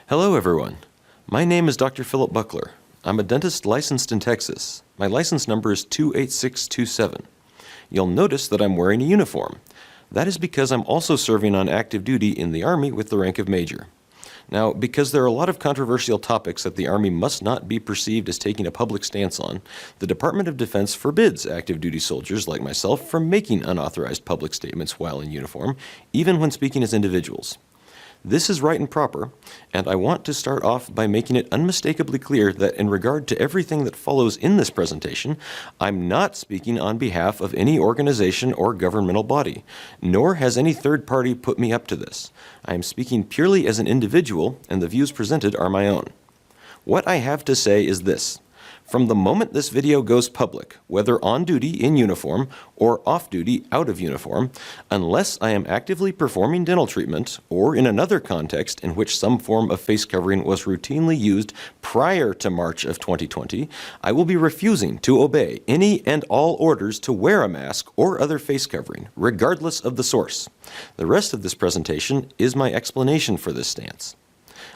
Hello everyone. My name is Dr. Philip Buckler. I'm a dentist licensed in Texas. My license number is 28627. You'll notice that I'm wearing a uniform. That is because I'm also serving on active duty in the Army with the rank of Major. Now, because there are a lot of controversial topics that the Army must not be perceived as taking a public stance on, the Department of Defense forbids active duty soldiers like myself from making unauthorized public statements while in uniform, even when speaking as individuals. This is right and proper, and I want to start off by making it unmistakably clear that in regard to everything that follows in this presentation, I'm not speaking on behalf of any organization or governmental body, nor has any third party put me up to this. I am speaking purely as an individual, and the views presented are my own. What I have to say is this. From the moment this video goes public, whether on duty in uniform or off duty out of uniform, unless I am actively performing dental treatment or in another context in which some form of face covering was routinely used prior to March of 2020, I will be refusing to obey any and all orders to wear a mask or other face covering, regardless of the source. The rest of this presentation is my explanation for this stance.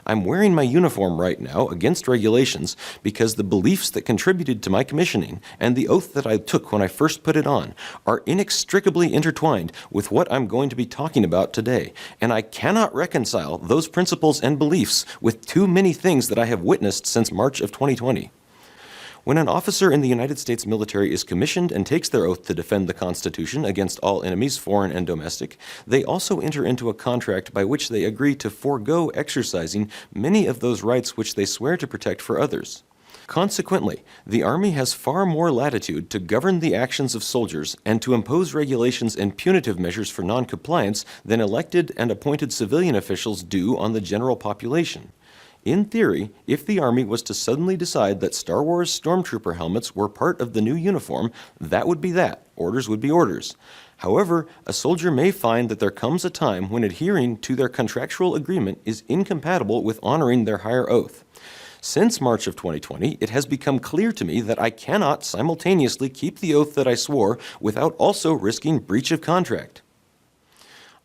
I'm wearing my uniform right now against regulations because the beliefs that contributed to my commissioning and the oath that I took when I first put it on are inextricably intertwined with what I'm going to be talking about today, and I cannot reconcile those principles and beliefs with too many things that I have witnessed since March of 2020. When an officer in the United States military is commissioned and takes their oath to defend the Constitution against all enemies, foreign and domestic, they also enter into a contract by which they agree to forego exercising many of those rights which they swear to protect for others. Consequently, the Army has far more latitude to govern the actions of soldiers and to impose regulations and punitive measures for noncompliance than elected and appointed civilian officials do on the general population. In theory, if the Army was to suddenly decide that Star Wars stormtrooper helmets were part of the new uniform, that would be that. Orders would be orders. However, a soldier may find that there comes a time when adhering to their contractual agreement is incompatible with honoring their higher oath. Since March of 2020, it has become clear to me that I cannot simultaneously keep the oath that I swore without also risking breach of contract.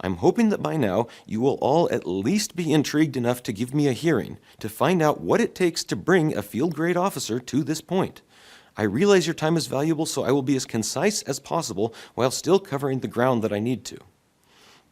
I'm hoping that by now you will all at least be intrigued enough to give me a hearing to find out what it takes to bring a field-grade officer to this point. I realize your time is valuable, so I will be as concise as possible while still covering the ground that I need to.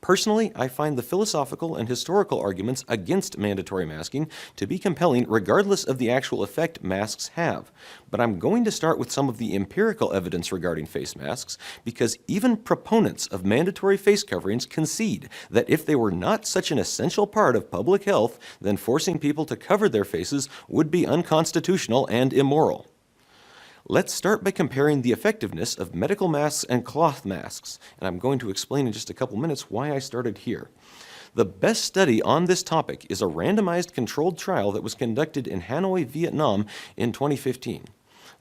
Personally, I find the philosophical and historical arguments against mandatory masking to be compelling regardless of the actual effect masks have. But I'm going to start with some of the empirical evidence regarding face masks because even proponents of mandatory face coverings concede that if they were not such an essential part of public health, then forcing people to cover their faces would be unconstitutional and immoral. Let's start by comparing the effectiveness of medical masks and cloth masks, and I'm going to explain in just a couple minutes why I started here. The best study on this topic is a randomized controlled trial that was conducted in Hanoi, Vietnam in 2015.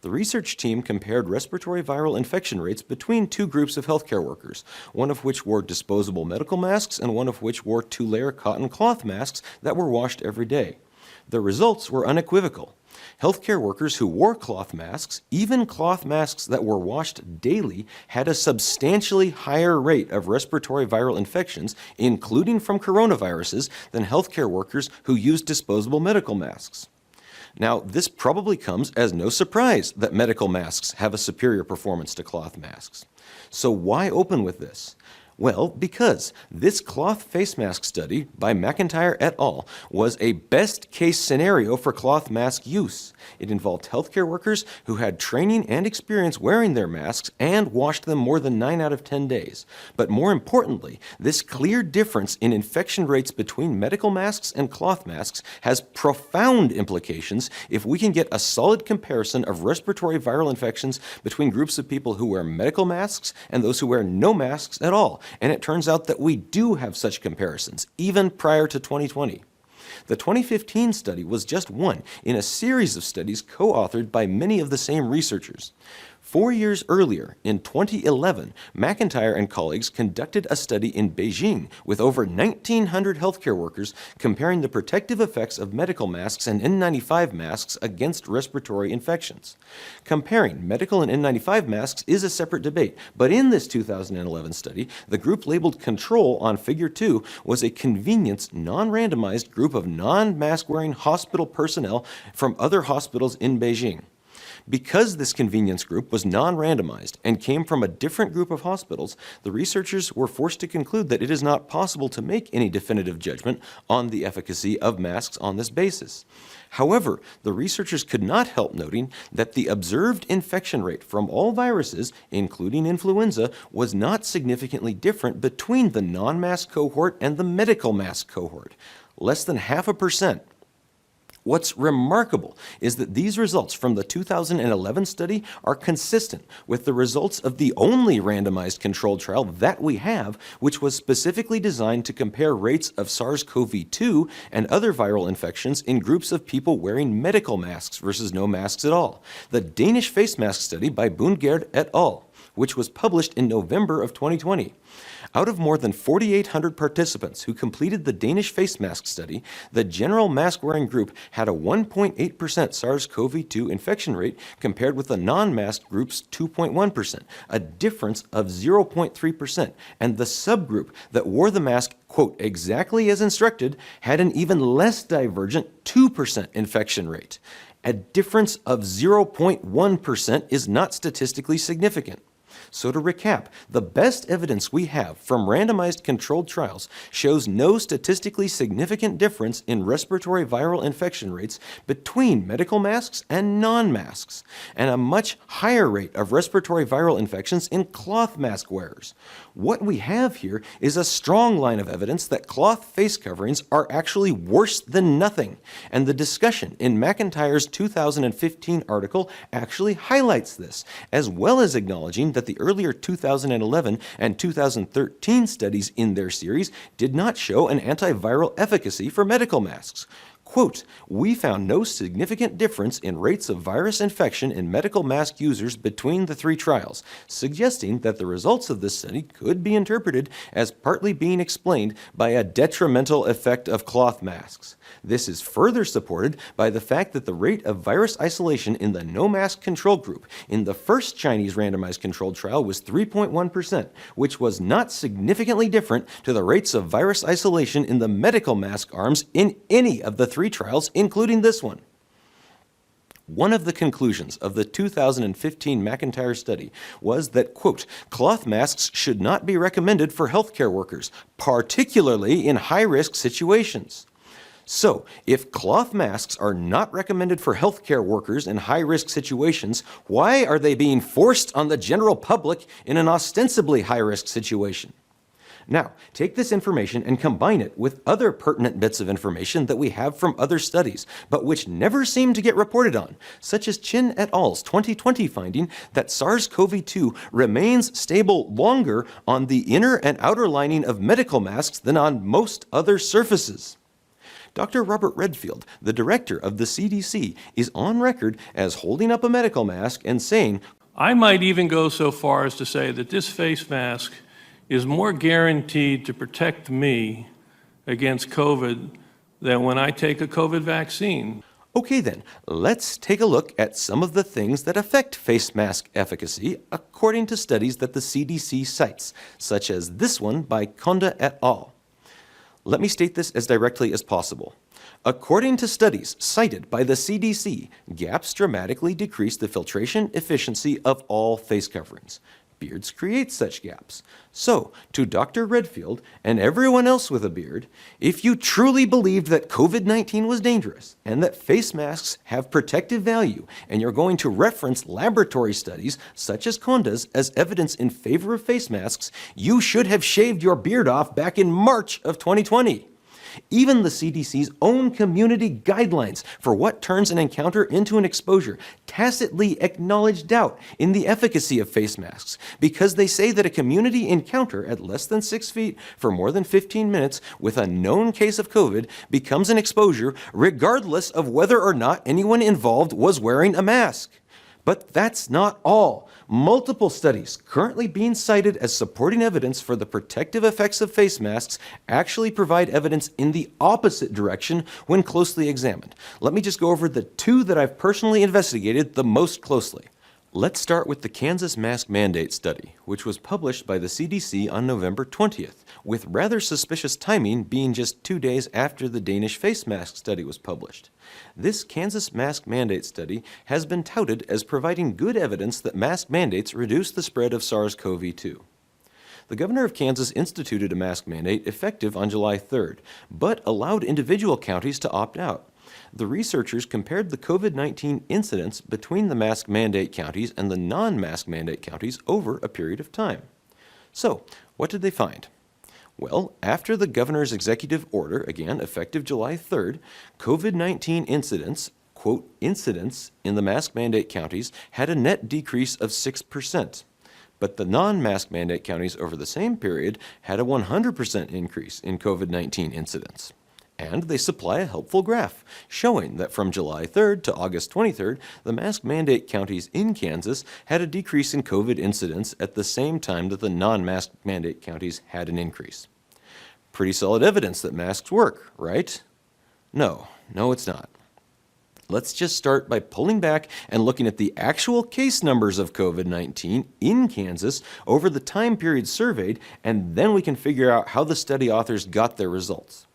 The research team compared respiratory viral infection rates between two groups of healthcare workers, one of which wore disposable medical masks and one of which wore two-layer cotton cloth masks that were washed every day. The results were unequivocal. Healthcare workers who wore cloth masks, even cloth masks that were washed daily, had a substantially higher rate of respiratory viral infections, including from coronaviruses, than healthcare workers who used disposable medical masks. Now, this probably comes as no surprise that medical masks have a superior performance to cloth masks. So why open with this? Well, because this cloth face mask study by McIntyre et al. Was a best-case scenario for cloth mask use. It involved healthcare workers who had training and experience wearing their masks and washed them more than 9 out of 10 days. But more importantly, this clear difference in infection rates between medical masks and cloth masks has profound implications if we can get a solid comparison of respiratory viral infections between groups of people who wear medical masks and those who wear no masks at all. And it turns out that we do have such comparisons, even prior to 2020. The 2015 study was just one in a series of studies co-authored by many of the same researchers. 4 years earlier, in 2011, McIntyre and colleagues conducted a study in Beijing with over 1,900 healthcare workers comparing the protective effects of medical masks and N95 masks against respiratory infections. Comparing medical and N95 masks is a separate debate, but in this 2011 study, the group labeled control on Figure 2 was a convenience, non-randomized group of non-mask-wearing hospital personnel from other hospitals in Beijing. Because this convenience group was non-randomized and came from a different group of hospitals, the researchers were forced to conclude that it is not possible to make any definitive judgment on the efficacy of masks on this basis. However, the researchers could not help noting that the observed infection rate from all viruses, including influenza, was not significantly different between the non-mask cohort and the medical mask cohort, less than 0.5%. What's remarkable is that these results from the 2011 study are consistent with the results of the only randomized controlled trial that we have, which was specifically designed to compare rates of SARS-CoV-2 and other viral infections in groups of people wearing medical masks versus no masks at all. The Danish face mask study by Bundgaard et al., which was published in November of 2020. Out of more than 4,800 participants who completed the Danish face mask study, the general mask-wearing group had a 1.8% SARS-CoV-2 infection rate compared with the non-mask group's 2.1%, a difference of 0.3%, and the subgroup that wore the mask, quote, exactly as instructed, had an even less divergent 2% infection rate. A difference of 0.1% is not statistically significant. So to recap, the best evidence we have from randomized controlled trials shows no statistically significant difference in respiratory viral infection rates between medical masks and non-masks, and a much higher rate of respiratory viral infections in cloth mask wearers. What we have here is a strong line of evidence that cloth face coverings are actually worse than nothing, and the discussion in McIntyre's 2015 article actually highlights this, as well as acknowledging that the earlier 2011 and 2013 studies in their series did not show an antiviral efficacy for medical masks. Quote, we found no significant difference in rates of virus infection in medical mask users between the three trials, suggesting that the results of this study could be interpreted as partly being explained by a detrimental effect of cloth masks. This is further supported by the fact that the rate of virus isolation in the no-mask control group in the first Chinese randomized controlled trial was 3.1%, which was not significantly different to the rates of virus isolation in the medical mask arms in any of the three trials, including this one. One of the conclusions of the 2015 McIntyre study was that, quote, cloth masks should not be recommended for healthcare workers, particularly in high-risk situations. So, if cloth masks are not recommended for healthcare workers in high-risk situations, why are they being forced on the general public in an ostensibly high-risk situation? Now, take this information and combine it with other pertinent bits of information that we have from other studies, but which never seem to get reported on, such as Chin et al.'s 2020 finding that SARS-CoV-2 remains stable longer on the inner and outer lining of medical masks than on most other surfaces. Dr. Robert Redfield, the director of the CDC, is on record as holding up a medical mask and saying, I might even go so far as to say that this face mask is more guaranteed to protect me against COVID than when I take a COVID vaccine. Okay then, let's take a look at some of the things that affect face mask efficacy according to studies that the CDC cites, such as this one by Konda et al. Let me state this as directly as possible. According to studies cited by the CDC, gaps dramatically decrease the filtration efficiency of all face coverings. Beards create such gaps. So, to Dr. Redfield and everyone else with a beard, if you truly believed that COVID-19 was dangerous and that face masks have protective value, and you're going to reference laboratory studies such as Konda's as evidence in favor of face masks, you should have shaved your beard off back in March of 2020. Even the CDC's own community guidelines for what turns an encounter into an exposure tacitly acknowledge doubt in the efficacy of face masks because they say that a community encounter at less than 6 feet for more than 15 minutes with a known case of COVID becomes an exposure regardless of whether or not anyone involved was wearing a mask. But that's not all. Multiple studies currently being cited as supporting evidence for the protective effects of face masks actually provide evidence in the opposite direction when closely examined. Let me just go over the two that I've personally investigated the most closely. Let's start with the Kansas mask mandate study, which was published by the CDC on November 20th, with rather suspicious timing being just 2 days after the Danish face mask study was published. This Kansas mask mandate study has been touted as providing good evidence that mask mandates reduce the spread of SARS-CoV-2. The governor of Kansas instituted a mask mandate effective on July 3rd, but allowed individual counties to opt out. The researchers compared the COVID-19 incidence between the mask mandate counties and the non-mask mandate counties over a period of time. So, what did they find? Well, after the governor's executive order, again effective July 3rd, COVID-19 incidence, quote, incidence in the mask mandate counties had a net decrease of 6%. But the non-mask mandate counties over the same period had a 100% increase in COVID-19 incidence. And they supply a helpful graph showing that from July 3rd to August 23rd, the mask mandate counties in Kansas had a decrease in COVID incidence at the same time that the non-mask mandate counties had an increase. Pretty solid evidence that masks work, right? No, it's not. Let's just start by pulling back and looking at the actual case numbers of COVID-19 in Kansas over the time period surveyed, and then we can figure out how the study authors got their results.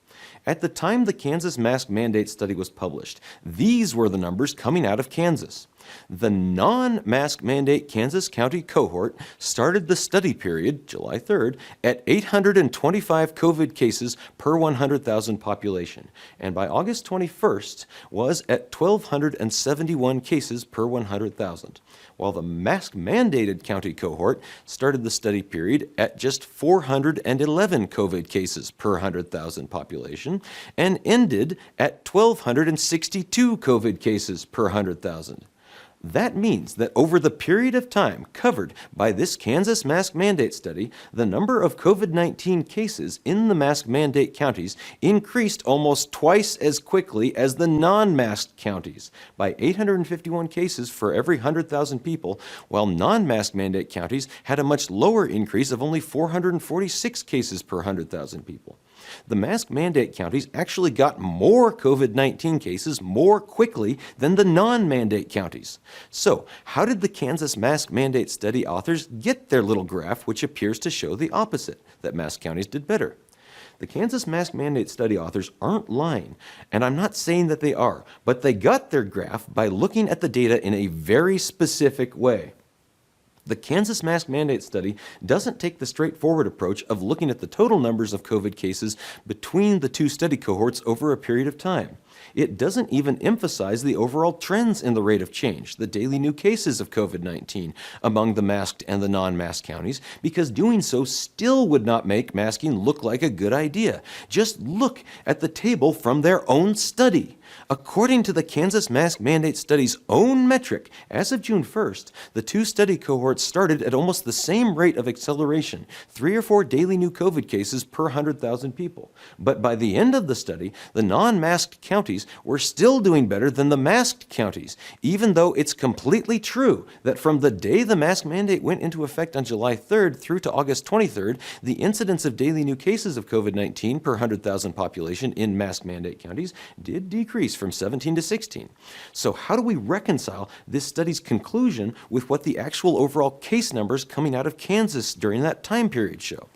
At the time the Kansas mask mandate study was published, these were the numbers coming out of Kansas. The non-mask mandate Kansas County cohort started the study period, July 3rd, at 825 COVID cases per 100,000 population, and by August 21st was at 1,271 cases per 100,000, while the mask-mandated county cohort started the study period at just 411 COVID cases per 100,000 population and ended at 1,262 COVID cases per 100,000. That means that over the period of time covered by this Kansas mask mandate study, the number of COVID-19 cases in the mask mandate counties increased almost twice as quickly as the non-masked counties, by 851 cases for every 100,000 people, while non-mask mandate counties had a much lower increase of only 446 cases per 100,000 people. The mask mandate counties actually got more COVID-19 cases more quickly than the non-mandate counties. So, how did the Kansas mask mandate study authors get their little graph which appears to show the opposite, that mask counties did better? The Kansas mask mandate study authors aren't lying, and I'm not saying that they are, but they got their graph by looking at the data in a very specific way. The Kansas mask mandate study doesn't take the straightforward approach of looking at the total numbers of COVID cases between the two study cohorts over a period of time. It doesn't even emphasize the overall trends in the rate of change, the daily new cases of COVID-19 among the masked and the non-masked counties, because doing so still would not make masking look like a good idea. Just look at the table from their own study. According to the Kansas mask mandate study's own metric, as of June 1st, the two study cohorts started at almost the same rate of acceleration, 3 or 4 daily new COVID cases per 100,000 people. But by the end of the study, the non-masked counties were still doing better than the masked counties, even though it's completely true that from the day the mask mandate went into effect on July 3rd through to August 23rd, the incidence of daily new cases of COVID-19 per 100,000 population in mask mandate counties did decrease from 17 to 16. So how do we reconcile this study's conclusion with what the actual overall case numbers coming out of Kansas during that time period show?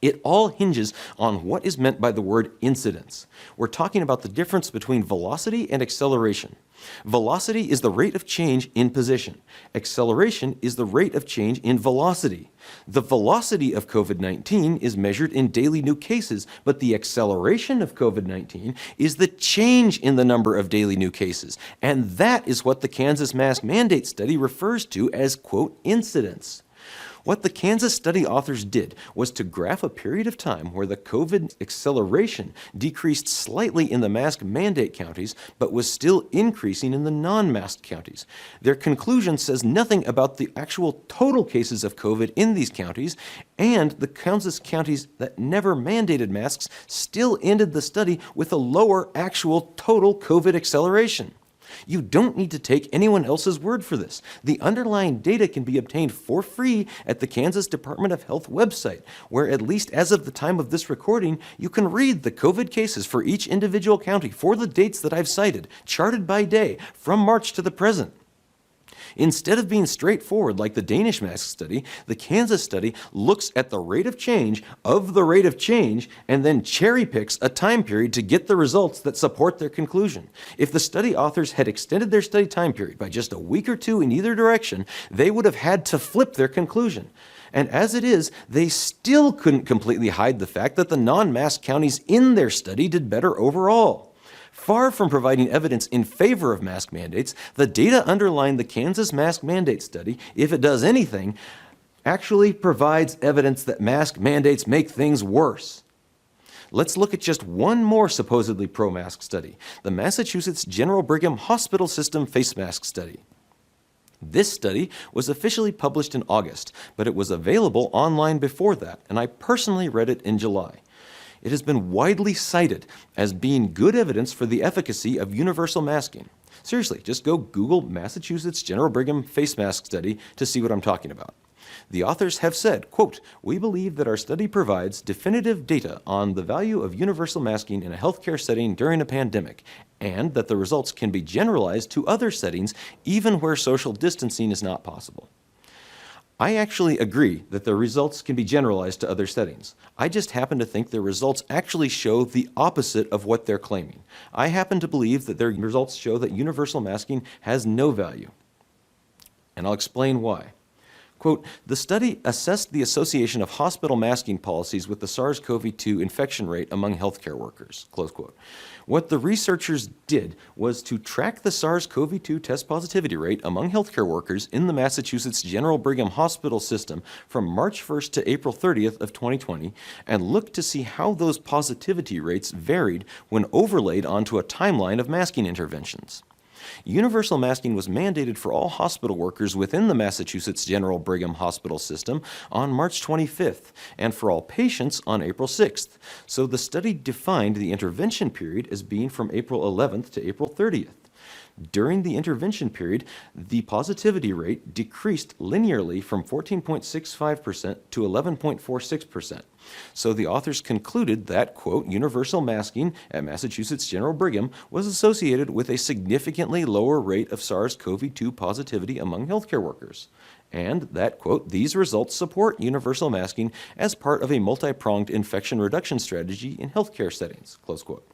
It all hinges on what is meant by the word incidence. We're talking about the difference between velocity and acceleration. Velocity is the rate of change in position. Acceleration is the rate of change in velocity. The velocity of COVID-19 is measured in daily new cases, but the acceleration of COVID-19 is the change in the number of daily new cases. And that is what the Kansas mask mandate study refers to as, quote, incidence. What the Kansas study authors did was to graph a period of time where the COVID acceleration decreased slightly in the mask mandate counties, but was still increasing in the non-masked counties. Their conclusion says nothing about the actual total cases of COVID in these counties, and the Kansas counties that never mandated masks still ended the study with a lower actual total COVID acceleration. You don't need to take anyone else's word for this. The underlying data can be obtained for free at the Kansas Department of Health website, where at least as of the time of this recording, you can read the COVID cases for each individual county for the dates that I've cited, charted by day, from March to the present. Instead of being straightforward like the Danish mask study, the Kansas study looks at the rate of change and then cherry picks a time period to get the results that support their conclusion. If the study authors had extended their study time period by just a week or two in either direction, they would have had to flip their conclusion. And as it is, they still couldn't completely hide the fact that the non-mask counties in their study did better overall. Far from providing evidence in favor of mask mandates, the data underlying the Kansas mask mandate study, if it does anything, actually provides evidence that mask mandates make things worse. Let's look at just one more supposedly pro-mask study, the Massachusetts General Brigham Hospital System face mask study. This study was officially published in August, but it was available online before that, and I personally read it in July. It has been widely cited as being good evidence for the efficacy of universal masking. Seriously, just go Google Massachusetts General Brigham face mask study to see what I'm talking about. The authors have said, quote, "We believe that our study provides definitive data on the value of universal masking in a healthcare setting during a pandemic, and that the results can be generalized to other settings even where social distancing is not possible." I actually agree that the results can be generalized to other settings. I just happen to think their results actually show the opposite of what they're claiming. I happen to believe that their results show that universal masking has no value. And I'll explain why. Quote, "The study assessed the association of hospital masking policies with the SARS-CoV-2 infection rate among healthcare workers," close quote. What the researchers did was to track the SARS-CoV-2 test positivity rate among healthcare workers in the Massachusetts General Brigham Hospital system from March 1st to April 30th of 2020 and look to see how those positivity rates varied when overlaid onto a timeline of masking interventions. Universal masking was mandated for all hospital workers within the Massachusetts General Brigham Hospital system on March 25th, and for all patients on April 6th. So the study defined the intervention period as being from April 11th to April 30th. During the intervention period, the positivity rate decreased linearly from 14.65% to 11.46%. So the authors concluded that, quote, "universal masking at Massachusetts General Brigham was associated with a significantly lower rate of SARS-CoV-2 positivity among healthcare workers," and that, quote, "these results support universal masking as part of a multi-pronged infection reduction strategy in healthcare settings," close quote.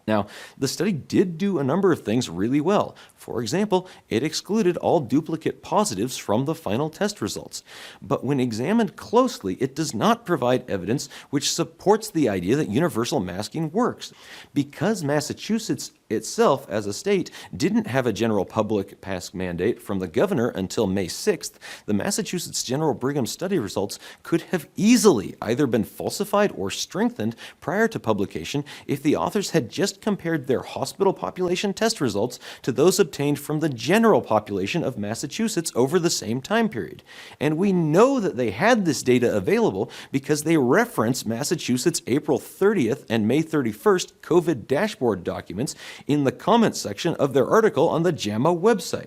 Now, the study did do a number of things really well. For example, it excluded all duplicate positives from the final test results. But when examined closely, it does not provide evidence which supports the idea that universal masking works. Because Massachusetts itself, as a state, didn't have a general public mask mandate from the governor until May 6th, the Massachusetts General Brigham study results could have easily either been falsified or strengthened prior to publication if the authors had just compared their hospital population test results to those obtained from the general population of Massachusetts over the same time period. And we know that they had this data available because they reference Massachusetts April 30th and May 31st COVID dashboard documents in the comments section of their article on the JAMA website.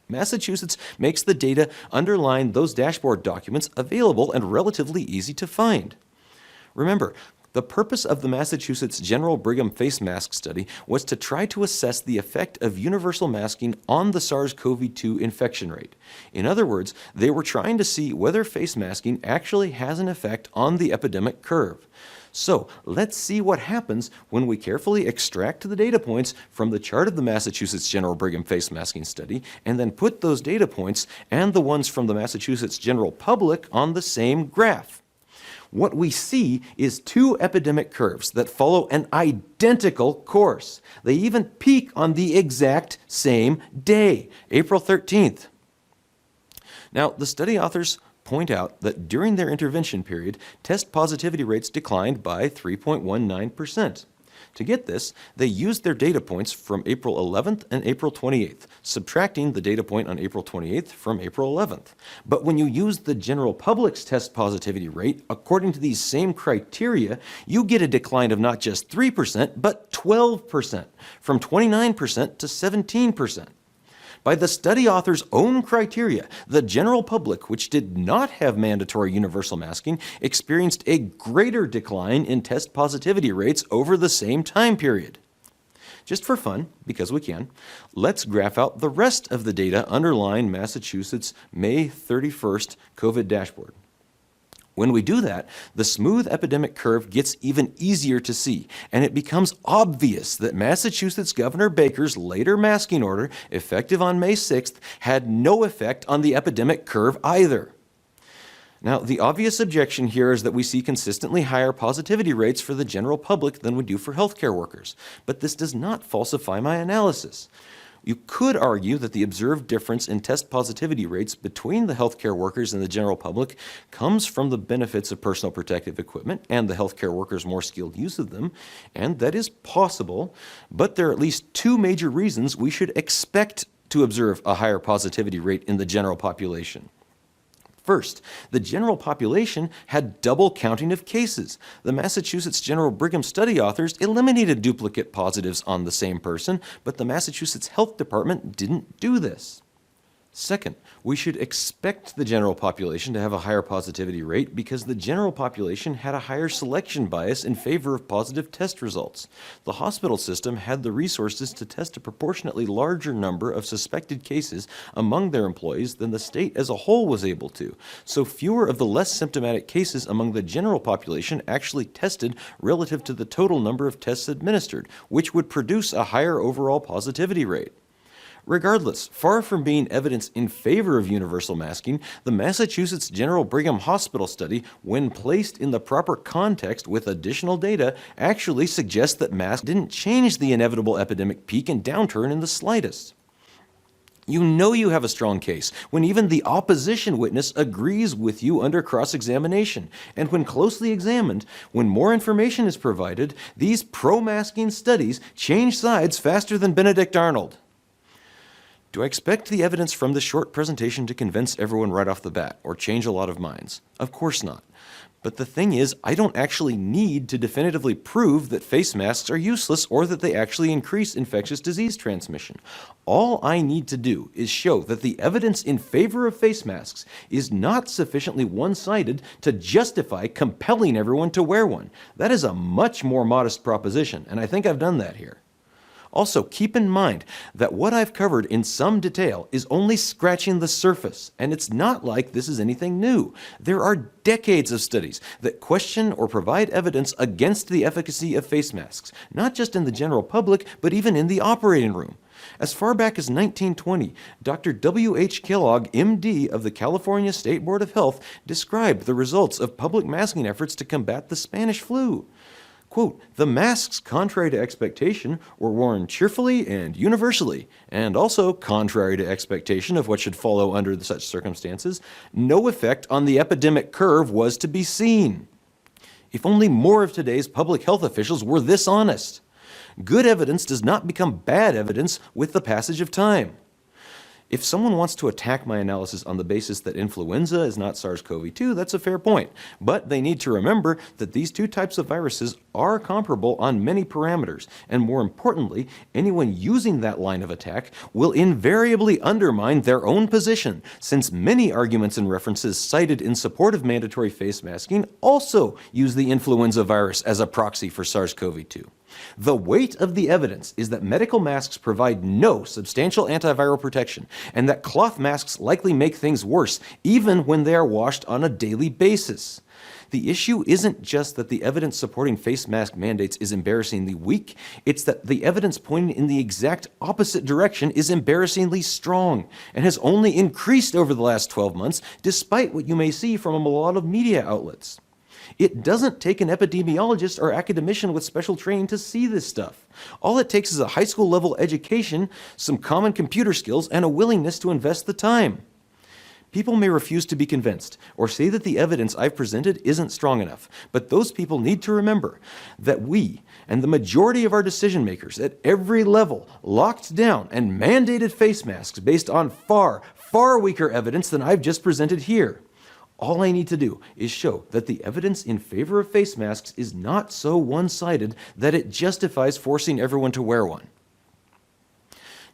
Massachusetts makes the data underlying those dashboard documents available and relatively easy to find. Remember, the purpose of the Massachusetts General Brigham face mask study was to try to assess the effect of universal masking on the SARS-CoV-2 infection rate. In other words, they were trying to see whether face masking actually has an effect on the epidemic curve. So let's see what happens when we carefully extract the data points from the chart of the Massachusetts General Brigham face masking study and then put those data points and the ones from the Massachusetts general public on the same graph. What we see is two epidemic curves that follow an identical course. They even peak on the exact same day, April 13th. Now, the study authors point out that during their intervention period, test positivity rates declined by 3.19%. To get this, they used their data points from April 11th and April 28th, subtracting the data point on April 28th from April 11th. But when you use the general public's test positivity rate, according to these same criteria, you get a decline of not just 3%, but 12%, from 29% to 17%. By the study author's own criteria, the general public, which did not have mandatory universal masking, experienced a greater decline in test positivity rates over the same time period. Just for fun, because we can, let's graph out the rest of the data underlying Massachusetts' May 31st COVID dashboard. When we do that, the smooth epidemic curve gets even easier to see, and it becomes obvious that Massachusetts Governor Baker's later masking order, effective on May 6th, had no effect on the epidemic curve either. Now, the obvious objection here is that we see consistently higher positivity rates for the general public than we do for healthcare workers, but this does not falsify my analysis. You could argue that the observed difference in test positivity rates between the healthcare workers and the general public comes from the benefits of personal protective equipment and the healthcare workers' more skilled use of them, and that is possible, but there are at least two major reasons we should expect to observe a higher positivity rate in the general population. First, the general population had double counting of cases. The Massachusetts General Brigham study authors eliminated duplicate positives on the same person, but the Massachusetts Health Department didn't do this. Second, we should expect the general population to have a higher positivity rate because the general population had a higher selection bias in favor of positive test results. The hospital system had the resources to test a proportionately larger number of suspected cases among their employees than the state as a whole was able to, so fewer of the less symptomatic cases among the general population actually tested relative to the total number of tests administered, which would produce a higher overall positivity rate. Regardless, far from being evidence in favor of universal masking, the Massachusetts General Brigham Hospital study, when placed in the proper context with additional data, actually suggests that masks didn't change the inevitable epidemic peak and downturn in the slightest. You know you have a strong case when even the opposition witness agrees with you under cross-examination, and when closely examined, when more information is provided, these pro-masking studies change sides faster than Benedict Arnold. Do I expect the evidence from this short presentation to convince everyone right off the bat, or change a lot of minds? Of course not. But the thing is, I don't actually need to definitively prove that face masks are useless or that they actually increase infectious disease transmission. All I need to do is show that the evidence in favor of face masks is not sufficiently one-sided to justify compelling everyone to wear one. That is a much more modest proposition, and I think I've done that here. Also, keep in mind that what I've covered in some detail is only scratching the surface, and it's not like this is anything new. There are decades of studies that question or provide evidence against the efficacy of face masks, not just in the general public, but even in the operating room. As far back as 1920, Dr. W.H. Kellogg, M.D. of the California State Board of Health, described the results of public masking efforts to combat the Spanish flu. Quote, "The masks, contrary to expectation, were worn cheerfully and universally, and also, contrary to expectation of what should follow under such circumstances, no effect on the epidemic curve was to be seen." If only more of today's public health officials were this honest. Good evidence does not become bad evidence with the passage of time. If someone wants to attack my analysis on the basis that influenza is not SARS-CoV-2, that's a fair point. But they need to remember that these two types of viruses are comparable on many parameters, and more importantly, anyone using that line of attack will invariably undermine their own position, since many arguments and references cited in support of mandatory face masking also use the influenza virus as a proxy for SARS-CoV-2. The weight of the evidence is that medical masks provide no substantial antiviral protection, and that cloth masks likely make things worse, even when they are washed on a daily basis. The issue isn't just that the evidence supporting face mask mandates is embarrassingly weak, it's that the evidence pointing in the exact opposite direction is embarrassingly strong, and has only increased over the last 12 months, despite what you may see from a lot of media outlets. It doesn't take an epidemiologist or academician with special training to see this stuff. All it takes is a high school level education, some common computer skills, and a willingness to invest the time. People may refuse to be convinced or say that the evidence I've presented isn't strong enough, but those people need to remember that we and the majority of our decision makers at every level locked down and mandated face masks based on far, far weaker evidence than I've just presented here. All I need to do is show that the evidence in favor of face masks is not so one-sided that it justifies forcing everyone to wear one.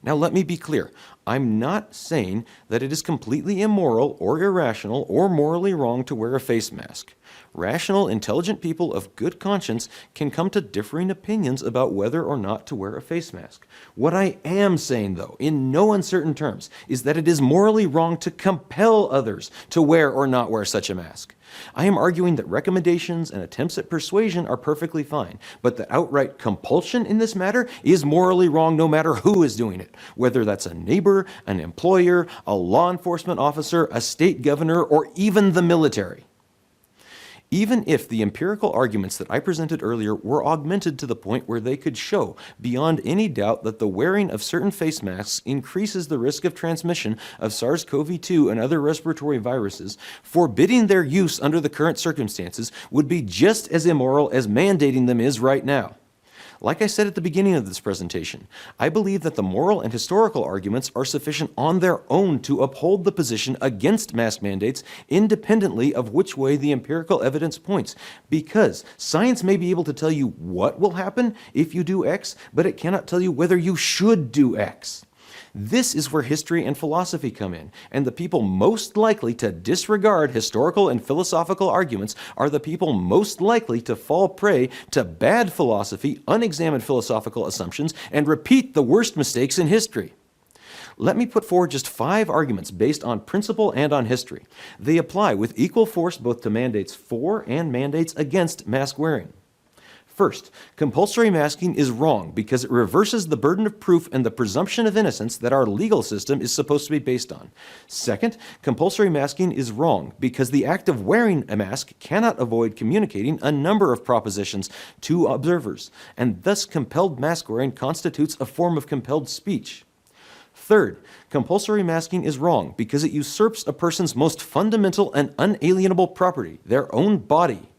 Now let me be clear. I'm not saying that it is completely immoral or irrational or morally wrong to wear a face mask. Rational, intelligent people of good conscience can come to differing opinions about whether or not to wear a face mask. What I am saying, though, in no uncertain terms, is that it is morally wrong to compel others to wear or not wear such a mask. I am arguing that recommendations and attempts at persuasion are perfectly fine, but that outright compulsion in this matter is morally wrong no matter who is doing it, whether that's a neighbor, an employer, a law enforcement officer, a state governor, or even the military. Even if the empirical arguments that I presented earlier were augmented to the point where they could show beyond any doubt that the wearing of certain face masks increases the risk of transmission of SARS-CoV-2 and other respiratory viruses, forbidding their use under the current circumstances would be just as immoral as mandating them is right now. Like I said at the beginning of this presentation, I believe that the moral and historical arguments are sufficient on their own to uphold the position against mask mandates independently of which way the empirical evidence points, because science may be able to tell you what will happen if you do X, but it cannot tell you whether you should do X. This is where history and philosophy come in, and the people most likely to disregard historical and philosophical arguments are the people most likely to fall prey to bad philosophy, unexamined philosophical assumptions, and repeat the worst mistakes in history. Let me put forward just 5 arguments based on principle and on history. They apply with equal force both to mandates for and mandates against mask wearing. First, compulsory masking is wrong because it reverses the burden of proof and the presumption of innocence that our legal system is supposed to be based on. Second, compulsory masking is wrong because the act of wearing a mask cannot avoid communicating a number of propositions to observers, and thus compelled mask wearing constitutes a form of compelled speech. Third, compulsory masking is wrong because it usurps a person's most fundamental and unalienable property, their own body.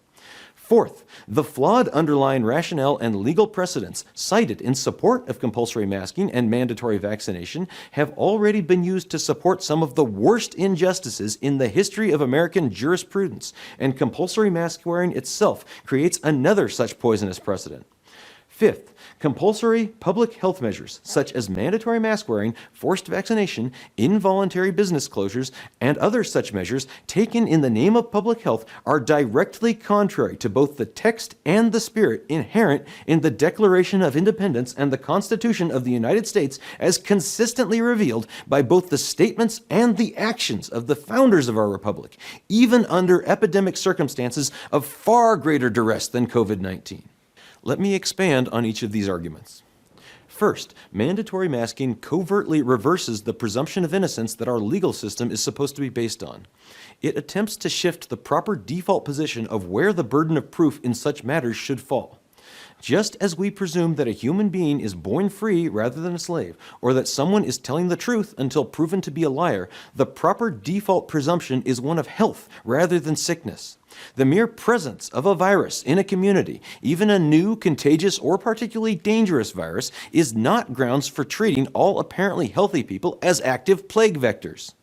Fourth, the flawed underlying rationale and legal precedents cited in support of compulsory masking and mandatory vaccination have already been used to support some of the worst injustices in the history of American jurisprudence, and compulsory mask wearing itself creates another such poisonous precedent. Fifth, compulsory public health measures such as mandatory mask wearing, forced vaccination, involuntary business closures, and other such measures taken in the name of public health are directly contrary to both the text and the spirit inherent in the Declaration of Independence and the Constitution of the United States as consistently revealed by both the statements and the actions of the founders of our republic, even under epidemic circumstances of far greater duress than COVID-19. Let me expand on each of these arguments. First, mandatory masking covertly reverses the presumption of innocence that our legal system is supposed to be based on. It attempts to shift the proper default position of where the burden of proof in such matters should fall. Just as we presume that a human being is born free rather than a slave, or that someone is telling the truth until proven to be a liar, the proper default presumption is one of health rather than sickness. The mere presence of a virus in a community, even a new, contagious, or particularly dangerous virus, is not grounds for treating all apparently healthy people as active plague vectors.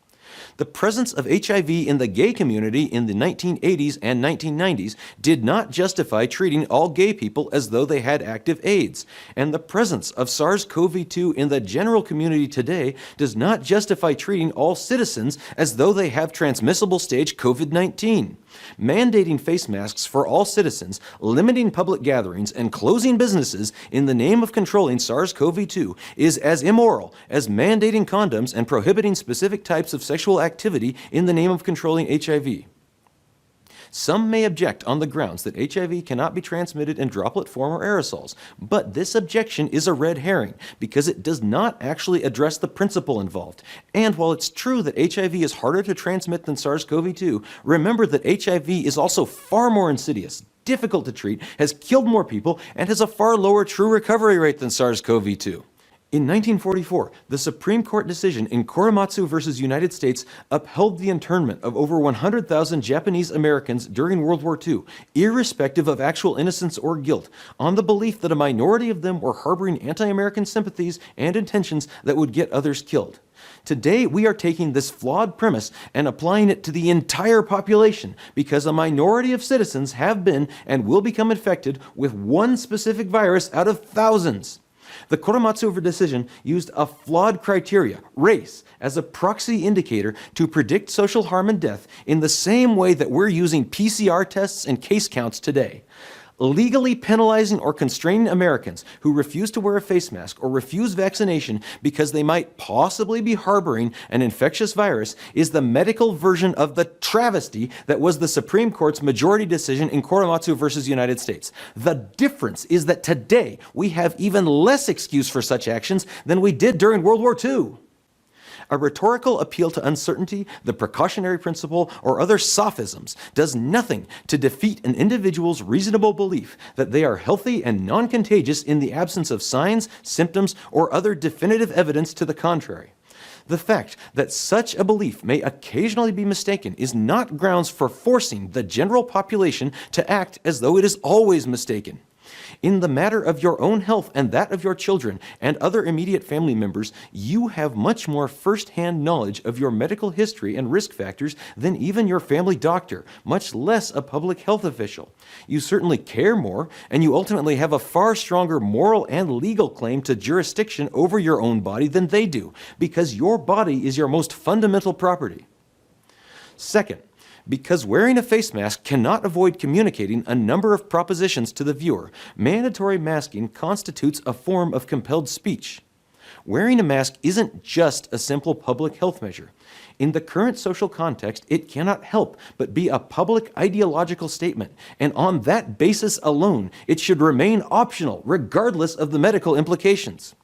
The presence of HIV in the gay community in the 1980s and 1990s did not justify treating all gay people as though they had active AIDS, and the presence of SARS-CoV-2 in the general community today does not justify treating all citizens as though they have transmissible stage COVID-19. Mandating face masks for all citizens, limiting public gatherings, and closing businesses in the name of controlling SARS-CoV-2 is as immoral as mandating condoms and prohibiting specific types of sexual activity in the name of controlling HIV. Some may object on the grounds that HIV cannot be transmitted in droplet form or aerosols, but this objection is a red herring because it does not actually address the principle involved. And while it's true that HIV is harder to transmit than SARS-CoV-2, remember that HIV is also far more insidious, difficult to treat, has killed more people, and has a far lower true recovery rate than SARS-CoV-2. In 1944, the Supreme Court decision in Korematsu versus United States upheld the internment of over 100,000 Japanese Americans during World War II, irrespective of actual innocence or guilt, on the belief that a minority of them were harboring anti-American sympathies and intentions that would get others killed. Today, we are taking this flawed premise and applying it to the entire population because a minority of citizens have been and will become infected with one specific virus out of thousands. The Korematsu decision used a flawed criteria, race, as a proxy indicator to predict social harm and death in the same way that we're using PCR tests and case counts today. Legally penalizing or constraining Americans who refuse to wear a face mask or refuse vaccination because they might possibly be harboring an infectious virus is the medical version of the travesty that was the Supreme Court's majority decision in Korematsu versus United States. The difference is that today we have even less excuse for such actions than we did during World War II. A rhetorical appeal to uncertainty, the precautionary principle, or other sophisms does nothing to defeat an individual's reasonable belief that they are healthy and non-contagious in the absence of signs, symptoms, or other definitive evidence to the contrary. The fact that such a belief may occasionally be mistaken is not grounds for forcing the general population to act as though it is always mistaken. In the matter of your own health and that of your children and other immediate family members, you have much more first-hand knowledge of your medical history and risk factors than even your family doctor, much less a public health official. You certainly care more, and you ultimately have a far stronger moral and legal claim to jurisdiction over your own body than they do, because your body is your most fundamental property. Second, because wearing a face mask cannot avoid communicating a number of propositions to the viewer, mandatory masking constitutes a form of compelled speech. Wearing a mask isn't just a simple public health measure. In the current social context, it cannot help but be a public ideological statement, and on that basis alone, it should remain optional, regardless of the medical implications.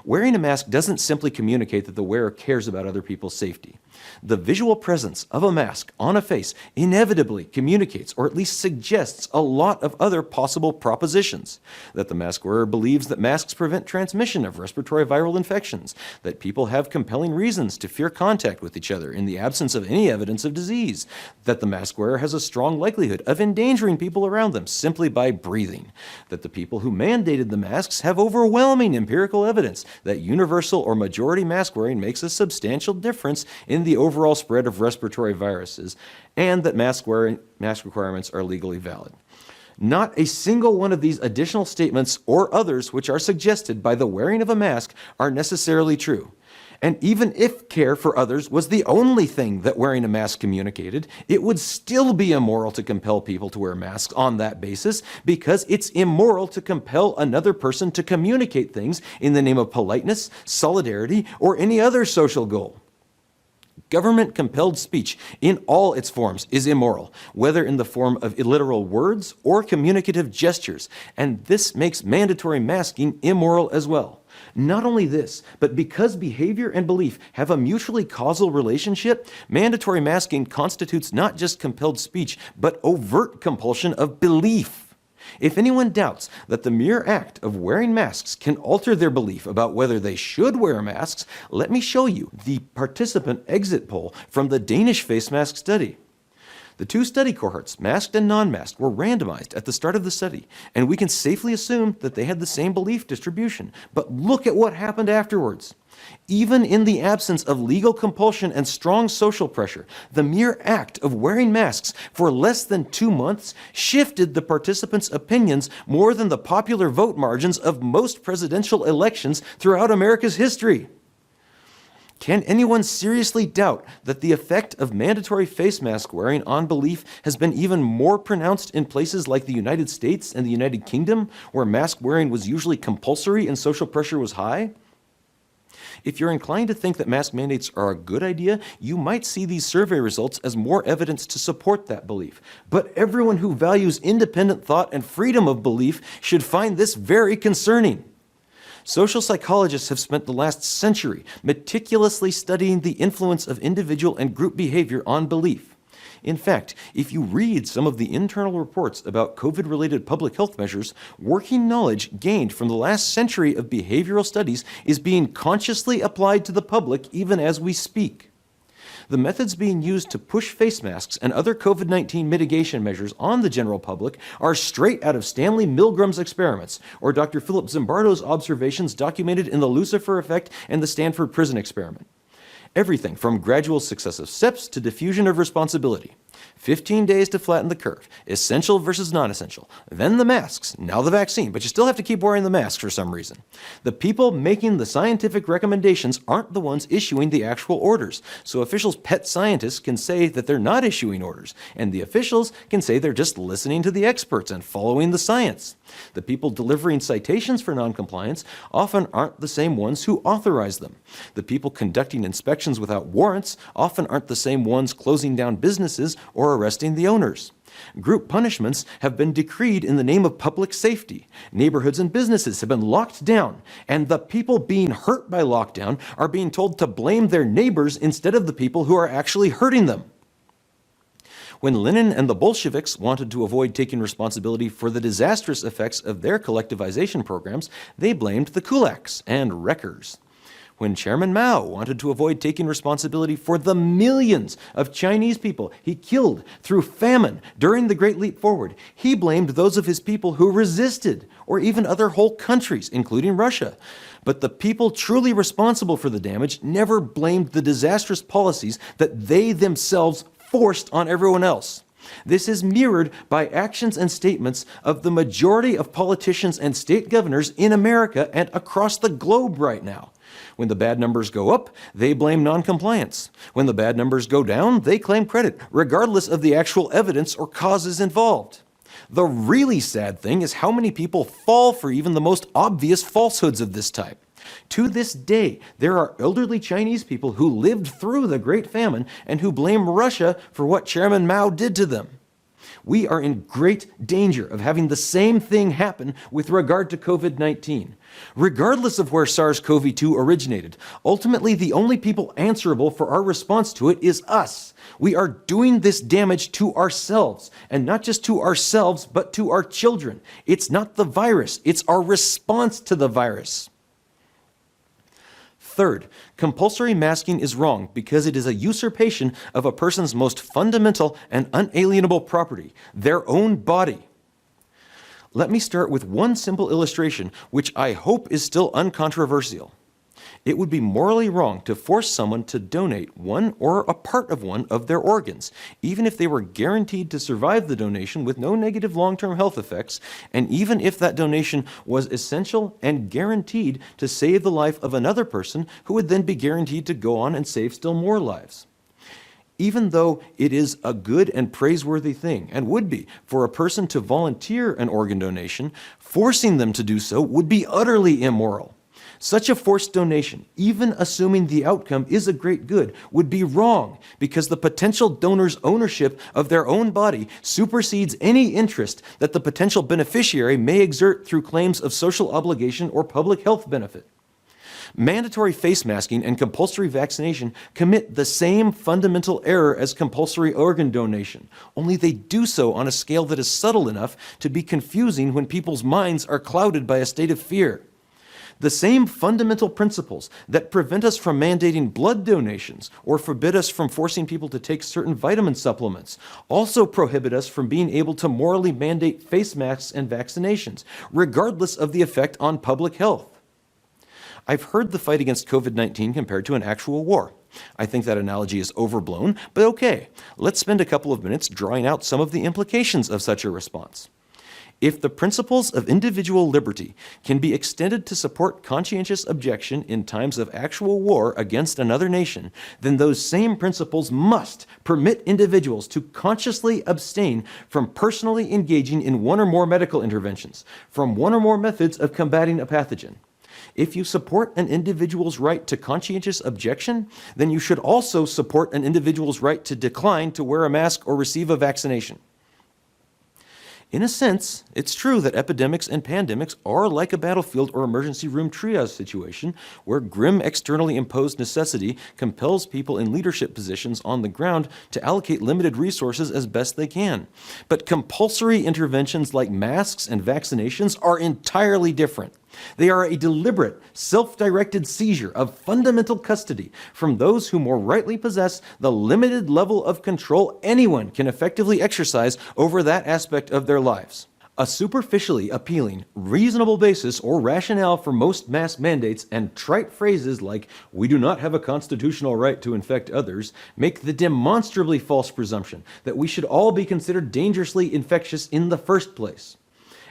Wearing a mask doesn't simply communicate that the wearer cares about other people's safety. The visual presence of a mask on a face inevitably communicates, or at least suggests, a lot of other possible propositions. That the mask wearer believes that masks prevent transmission of respiratory viral infections, that people have compelling reasons to fear contact with each other in the absence of any evidence of disease, that the mask wearer has a strong likelihood of endangering people around them simply by breathing, that the people who mandated the masks have overwhelming empirical evidence that universal or majority mask wearing makes a substantial difference in the overall spread of respiratory viruses, and that mask requirements are legally valid. Not a single one of these additional statements or others which are suggested by the wearing of a mask are necessarily true. And even if care for others was the only thing that wearing a mask communicated, it would still be immoral to compel people to wear masks on that basis, because it's immoral to compel another person to communicate things in the name of politeness, solidarity, or any other social goal. Government-compelled speech in all its forms is immoral, whether in the form of illiteral words or communicative gestures, and this makes mandatory masking immoral as well. Not only this, but because behavior and belief have a mutually causal relationship, mandatory masking constitutes not just compelled speech, but overt compulsion of belief. If anyone doubts that the mere act of wearing masks can alter their belief about whether they should wear masks, let me show you the participant exit poll from the Danish face mask study. The two study cohorts, masked and non-masked, were randomized at the start of the study, and we can safely assume that they had the same belief distribution. But look at what happened afterwards. Even in the absence of legal compulsion and strong social pressure, the mere act of wearing masks for less than 2 months shifted the participants' opinions more than the popular vote margins of most presidential elections throughout America's history. Can anyone seriously doubt that the effect of mandatory face mask wearing on belief has been even more pronounced in places like the United States and the United Kingdom, where mask wearing was usually compulsory and social pressure was high? If you're inclined to think that mask mandates are a good idea, you might see these survey results as more evidence to support that belief. But everyone who values independent thought and freedom of belief should find this very concerning. Social psychologists have spent the last century meticulously studying the influence of individual and group behavior on belief. In fact, if you read some of the internal reports about COVID-related public health measures, working knowledge gained from the last century of behavioral studies is being consciously applied to the public even as we speak. The methods being used to push face masks and other COVID-19 mitigation measures on the general public are straight out of Stanley Milgram's experiments, or Dr. Philip Zimbardo's observations documented in the Lucifer effect and the Stanford Prison Experiment. Everything from gradual successive steps to diffusion of responsibility. 15 days to flatten the curve, essential versus non-essential, then the masks, now the vaccine, but you still have to keep wearing the mask for some reason. The people making the scientific recommendations aren't the ones issuing the actual orders, so officials' pet scientists can say that they're not issuing orders, and the officials can say they're just listening to the experts and following the science. The people delivering citations for noncompliance often aren't the same ones who authorize them. The people conducting inspections without warrants often aren't the same ones closing down businesses or arresting the owners. Group punishments have been decreed in the name of public safety. Neighborhoods and businesses have been locked down, and the people being hurt by lockdown are being told to blame their neighbors instead of the people who are actually hurting them. When Lenin and the Bolsheviks wanted to avoid taking responsibility for the disastrous effects of their collectivization programs, they blamed the kulaks and wreckers. When Chairman Mao wanted to avoid taking responsibility for the millions of Chinese people he killed through famine during the Great Leap Forward, he blamed those of his people who resisted, or even other whole countries, including Russia. But the people truly responsible for the damage never blamed the disastrous policies that they themselves forced on everyone else. This is mirrored by actions and statements of the majority of politicians and state governors in America and across the globe right now. When the bad numbers go up, they blame noncompliance. When the bad numbers go down, they claim credit, regardless of the actual evidence or causes involved. The really sad thing is how many people fall for even the most obvious falsehoods of this type. To this day, there are elderly Chinese people who lived through the Great Famine and who blame Russia for what Chairman Mao did to them. We are in great danger of having the same thing happen with regard to COVID-19. Regardless of where SARS-CoV-2 originated, ultimately the only people answerable for our response to it is us. We are doing this damage to ourselves, and not just to ourselves, but to our children. It's not the virus, it's our response to the virus. Third, compulsory masking is wrong because it is a usurpation of a person's most fundamental and unalienable property, their own body. Let me start with one simple illustration, which I hope is still uncontroversial. It would be morally wrong to force someone to donate one or a part of one of their organs, even if they were guaranteed to survive the donation with no negative long-term health effects, and even if that donation was essential and guaranteed to save the life of another person who would then be guaranteed to go on and save still more lives. Even though it is a good and praiseworthy thing, and would be, for a person to volunteer an organ donation, forcing them to do so would be utterly immoral. Such a forced donation, even assuming the outcome is a great good, would be wrong because the potential donor's ownership of their own body supersedes any interest that the potential beneficiary may exert through claims of social obligation or public health benefit. Mandatory face masking and compulsory vaccination commit the same fundamental error as compulsory organ donation, only they do so on a scale that is subtle enough to be confusing when people's minds are clouded by a state of fear. The same fundamental principles that prevent us from mandating blood donations or forbid us from forcing people to take certain vitamin supplements also prohibit us from being able to morally mandate face masks and vaccinations, regardless of the effect on public health. I've heard the fight against COVID-19 compared to an actual war. I think that analogy is overblown, but okay, let's spend a couple of minutes drawing out some of the implications of such a response. If the principles of individual liberty can be extended to support conscientious objection in times of actual war against another nation, then those same principles must permit individuals to consciously abstain from personally engaging in one or more medical interventions, from one or more methods of combating a pathogen. If you support an individual's right to conscientious objection, then you should also support an individual's right to decline to wear a mask or receive a vaccination. In a sense, it's true that epidemics and pandemics are like a battlefield or emergency room triage situation where grim externally imposed necessity compels people in leadership positions on the ground to allocate limited resources as best they can. But compulsory interventions like masks and vaccinations are entirely different. They are a deliberate, self-directed seizure of fundamental custody from those who more rightly possess the limited level of control anyone can effectively exercise over that aspect of their lives. A superficially appealing, reasonable basis or rationale for most mask mandates and trite phrases like, "we do not have a constitutional right to infect others," make the demonstrably false presumption that we should all be considered dangerously infectious in the first place.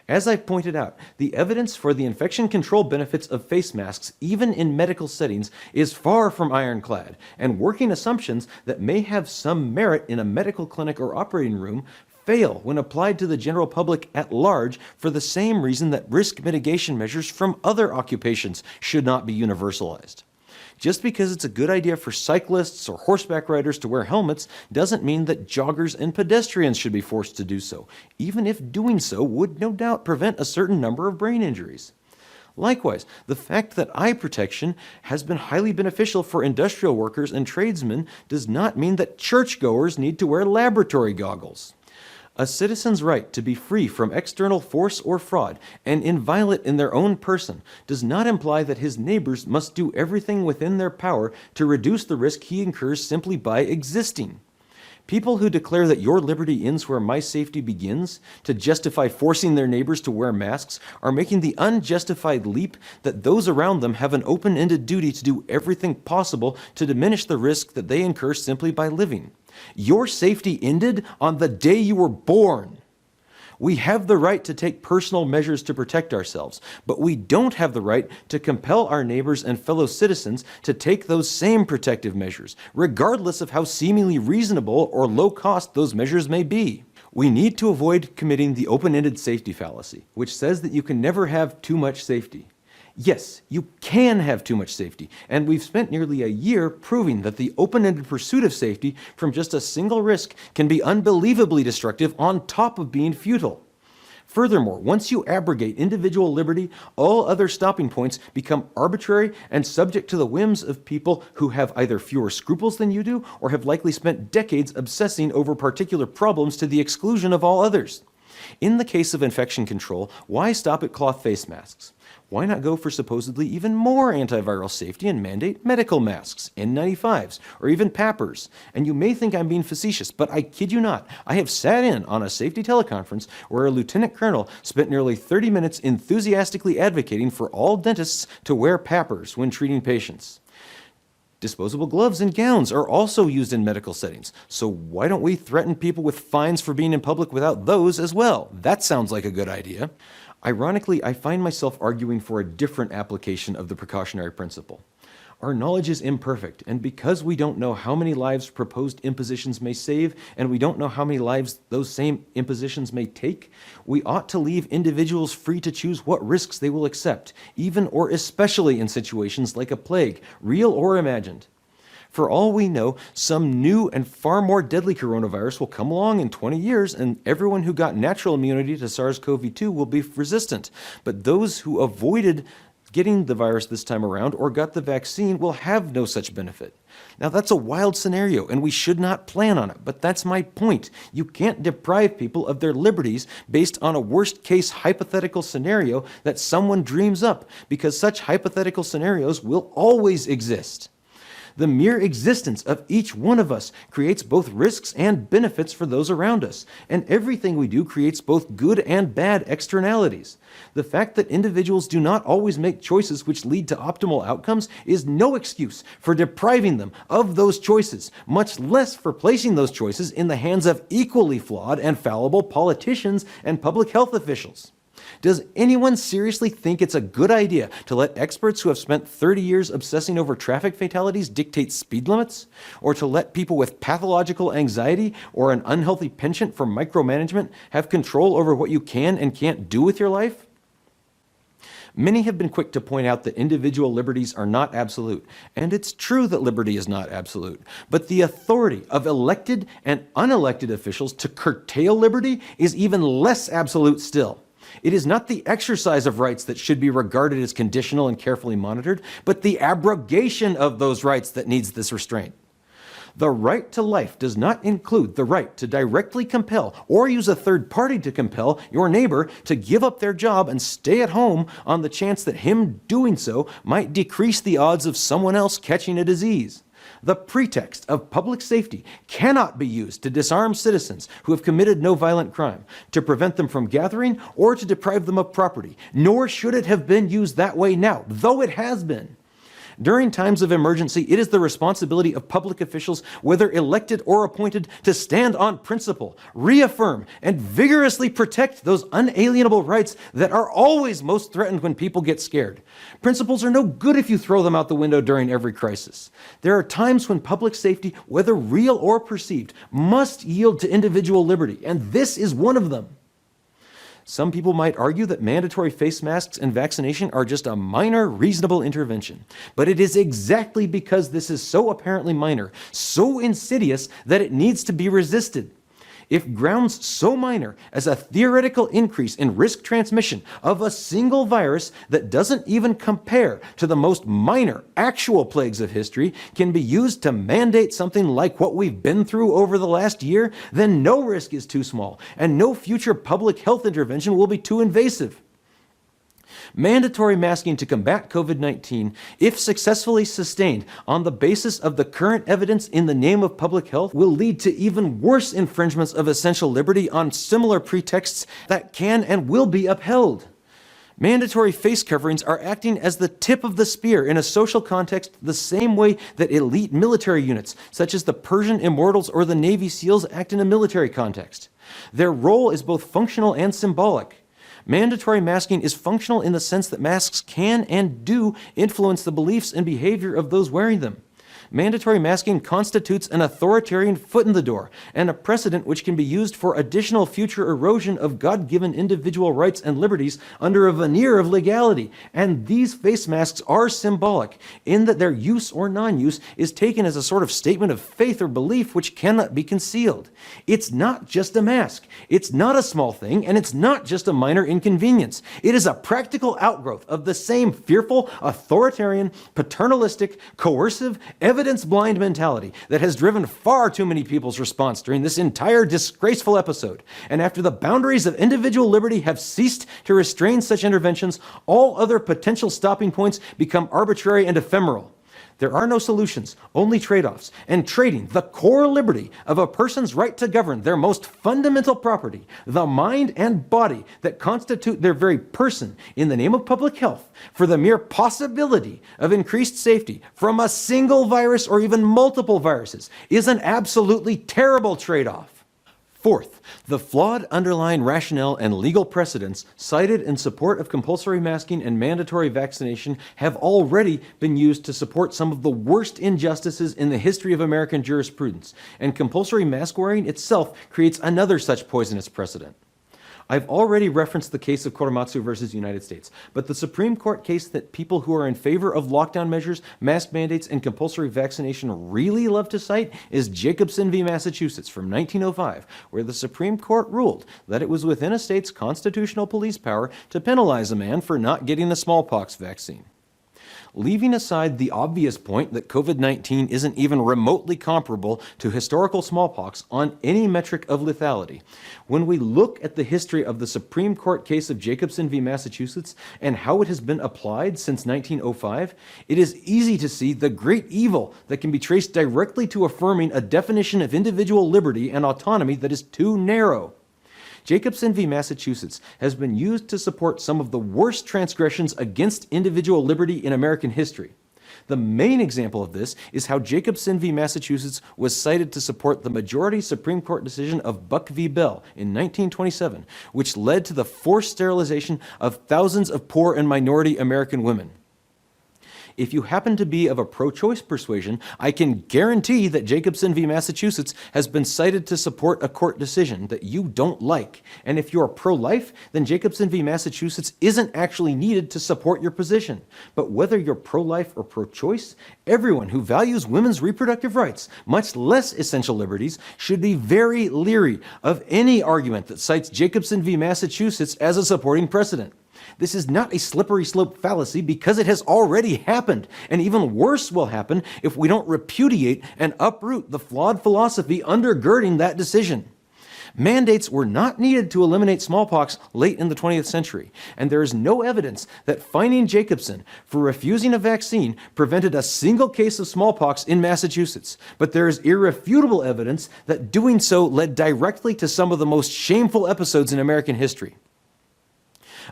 As I've pointed out, the evidence for the infection control benefits of face masks, even in medical settings, is far from ironclad, and working assumptions that may have some merit in a medical clinic or operating room fail when applied to the general public at large for the same reason that risk mitigation measures from other occupations should not be universalized. Just because it's a good idea for cyclists or horseback riders to wear helmets doesn't mean that joggers and pedestrians should be forced to do so, even if doing so would no doubt prevent a certain number of brain injuries. Likewise, the fact that eye protection has been highly beneficial for industrial workers and tradesmen does not mean that churchgoers need to wear laboratory goggles. A citizen's right to be free from external force or fraud and inviolate in their own person does not imply that his neighbors must do everything within their power to reduce the risk he incurs simply by existing. People who declare that your liberty ends where my safety begins to justify forcing their neighbors to wear masks are making the unjustified leap that those around them have an open-ended duty to do everything possible to diminish the risk that they incur simply by living. Your safety ended on the day you were born. We have the right to take personal measures to protect ourselves, but we don't have the right to compel our neighbors and fellow citizens to take those same protective measures, regardless of how seemingly reasonable or low cost those measures may be. We need to avoid committing the open-ended safety fallacy, which says that you can never have too much safety. Yes, you can have too much safety, and we've spent nearly a year proving that the open-ended pursuit of safety from just a single risk can be unbelievably destructive on top of being futile. Furthermore, once you abrogate individual liberty, all other stopping points become arbitrary and subject to the whims of people who have either fewer scruples than you do or have likely spent decades obsessing over particular problems to the exclusion of all others. In the case of infection control, why stop at cloth face masks? Why not go for supposedly even more antiviral safety and mandate medical masks, N95s, or even PAPRs? And you may think I'm being facetious, but I kid you not. I have sat in on a safety teleconference where a lieutenant colonel spent nearly 30 minutes enthusiastically advocating for all dentists to wear PAPRs when treating patients. Disposable gloves and gowns are also used in medical settings, so why don't we threaten people with fines for being in public without those as well? That sounds like a good idea. Ironically, I find myself arguing for a different application of the precautionary principle. Our knowledge is imperfect, and because we don't know how many lives proposed impositions may save, and we don't know how many lives those same impositions may take, we ought to leave individuals free to choose what risks they will accept, even or especially in situations like a plague, real or imagined. For all we know, some new and far more deadly coronavirus will come along in 20 years, and everyone who got natural immunity to SARS-CoV-2 will be resistant. But those who avoided getting the virus this time around or got the vaccine will have no such benefit. Now, that's a wild scenario, and we should not plan on it, but that's my point. You can't deprive people of their liberties based on a worst-case hypothetical scenario that someone dreams up, because such hypothetical scenarios will always exist. The mere existence of each one of us creates both risks and benefits for those around us, and everything we do creates both good and bad externalities. The fact that individuals do not always make choices which lead to optimal outcomes is no excuse for depriving them of those choices, much less for placing those choices in the hands of equally flawed and fallible politicians and public health officials. Does anyone seriously think it's a good idea to let experts who have spent 30 years obsessing over traffic fatalities dictate speed limits? Or to let people with pathological anxiety or an unhealthy penchant for micromanagement have control over what you can and can't do with your life? Many have been quick to point out that individual liberties are not absolute, and it's true that liberty is not absolute, but the authority of elected and unelected officials to curtail liberty is even less absolute still. It is not the exercise of rights that should be regarded as conditional and carefully monitored, but the abrogation of those rights that needs this restraint. The right to life does not include the right to directly compel or use a third party to compel your neighbor to give up their job and stay at home on the chance that him doing so might decrease the odds of someone else catching a disease. The pretext of public safety cannot be used to disarm citizens who have committed no violent crime, to prevent them from gathering, or to deprive them of property, nor should it have been used that way now, though it has been. During times of emergency, it is the responsibility of public officials, whether elected or appointed, to stand on principle, reaffirm, and vigorously protect those unalienable rights that are always most threatened when people get scared. Principles are no good if you throw them out the window during every crisis. There are times when public safety, whether real or perceived, must yield to individual liberty, and this is one of them. Some people might argue that mandatory face masks and vaccination are just a minor, reasonable intervention. But it is exactly because this is so apparently minor, so insidious, that it needs to be resisted. If grounds so minor as a theoretical increase in risk transmission of a single virus that doesn't even compare to the most minor actual plagues of history can be used to mandate something like what we've been through over the last year, then no risk is too small, and no future public health intervention will be too invasive. Mandatory masking to combat COVID-19, if successfully sustained on the basis of the current evidence in the name of public health, will lead to even worse infringements of essential liberty on similar pretexts that can and will be upheld. Mandatory face coverings are acting as the tip of the spear in a social context the same way that elite military units, such as the Persian Immortals or the Navy SEALs, act in a military context. Their role is both functional and symbolic. Mandatory masking is functional in the sense that masks can and do influence the beliefs and behavior of those wearing them. Mandatory masking constitutes an authoritarian foot in the door and a precedent which can be used for additional future erosion of God-given individual rights and liberties under a veneer of legality. And these face masks are symbolic in that their use or non-use is taken as a sort of statement of faith or belief which cannot be concealed. It's not just a mask. It's not a small thing, and it's not just a minor inconvenience. It is a practical outgrowth of the same fearful, authoritarian, paternalistic, coercive, evidence-blind mentality that has driven far too many people's response during this entire disgraceful episode. And after the boundaries of individual liberty have ceased to restrain such interventions, all other potential stopping points become arbitrary and ephemeral. There are no solutions, only trade-offs, and trading the core liberty of a person's right to govern their most fundamental property, the mind and body that constitute their very person in the name of public health, for the mere possibility of increased safety from a single virus or even multiple viruses is an absolutely terrible trade-off. Fourth, the flawed underlying rationale and legal precedents cited in support of compulsory masking and mandatory vaccination have already been used to support some of the worst injustices in the history of American jurisprudence, and compulsory mask wearing itself creates another such poisonous precedent. I've already referenced the case of Korematsu versus United States, but the Supreme Court case that people who are in favor of lockdown measures, mask mandates, and compulsory vaccination really love to cite is Jacobson v. Massachusetts from 1905, where the Supreme Court ruled that it was within a state's constitutional police power to penalize a man for not getting the smallpox vaccine. Leaving aside the obvious point that COVID-19 isn't even remotely comparable to historical smallpox on any metric of lethality, when we look at the history of the Supreme Court case of Jacobson v. Massachusetts and how it has been applied since 1905, it is easy to see the great evil that can be traced directly to affirming a definition of individual liberty and autonomy that is too narrow. Jacobson v. Massachusetts has been used to support some of the worst transgressions against individual liberty in American history. The main example of this is how Jacobson v. Massachusetts was cited to support the majority Supreme Court decision of Buck v. Bell in 1927, which led to the forced sterilization of thousands of poor and minority American women. If you happen to be of a pro-choice persuasion, I can guarantee that Jacobson v. Massachusetts has been cited to support a court decision that you don't like. And if you're pro-life, then Jacobson v. Massachusetts isn't actually needed to support your position. But whether you're pro-life or pro-choice, everyone who values women's reproductive rights, much less essential liberties, should be very leery of any argument that cites Jacobson v. Massachusetts as a supporting precedent. This is not a slippery slope fallacy because it has already happened, and even worse will happen if we don't repudiate and uproot the flawed philosophy undergirding that decision. Mandates were not needed to eliminate smallpox late in the 20th century, and there is no evidence that fining Jacobson for refusing a vaccine prevented a single case of smallpox in Massachusetts. But there is irrefutable evidence that doing so led directly to some of the most shameful episodes in American history.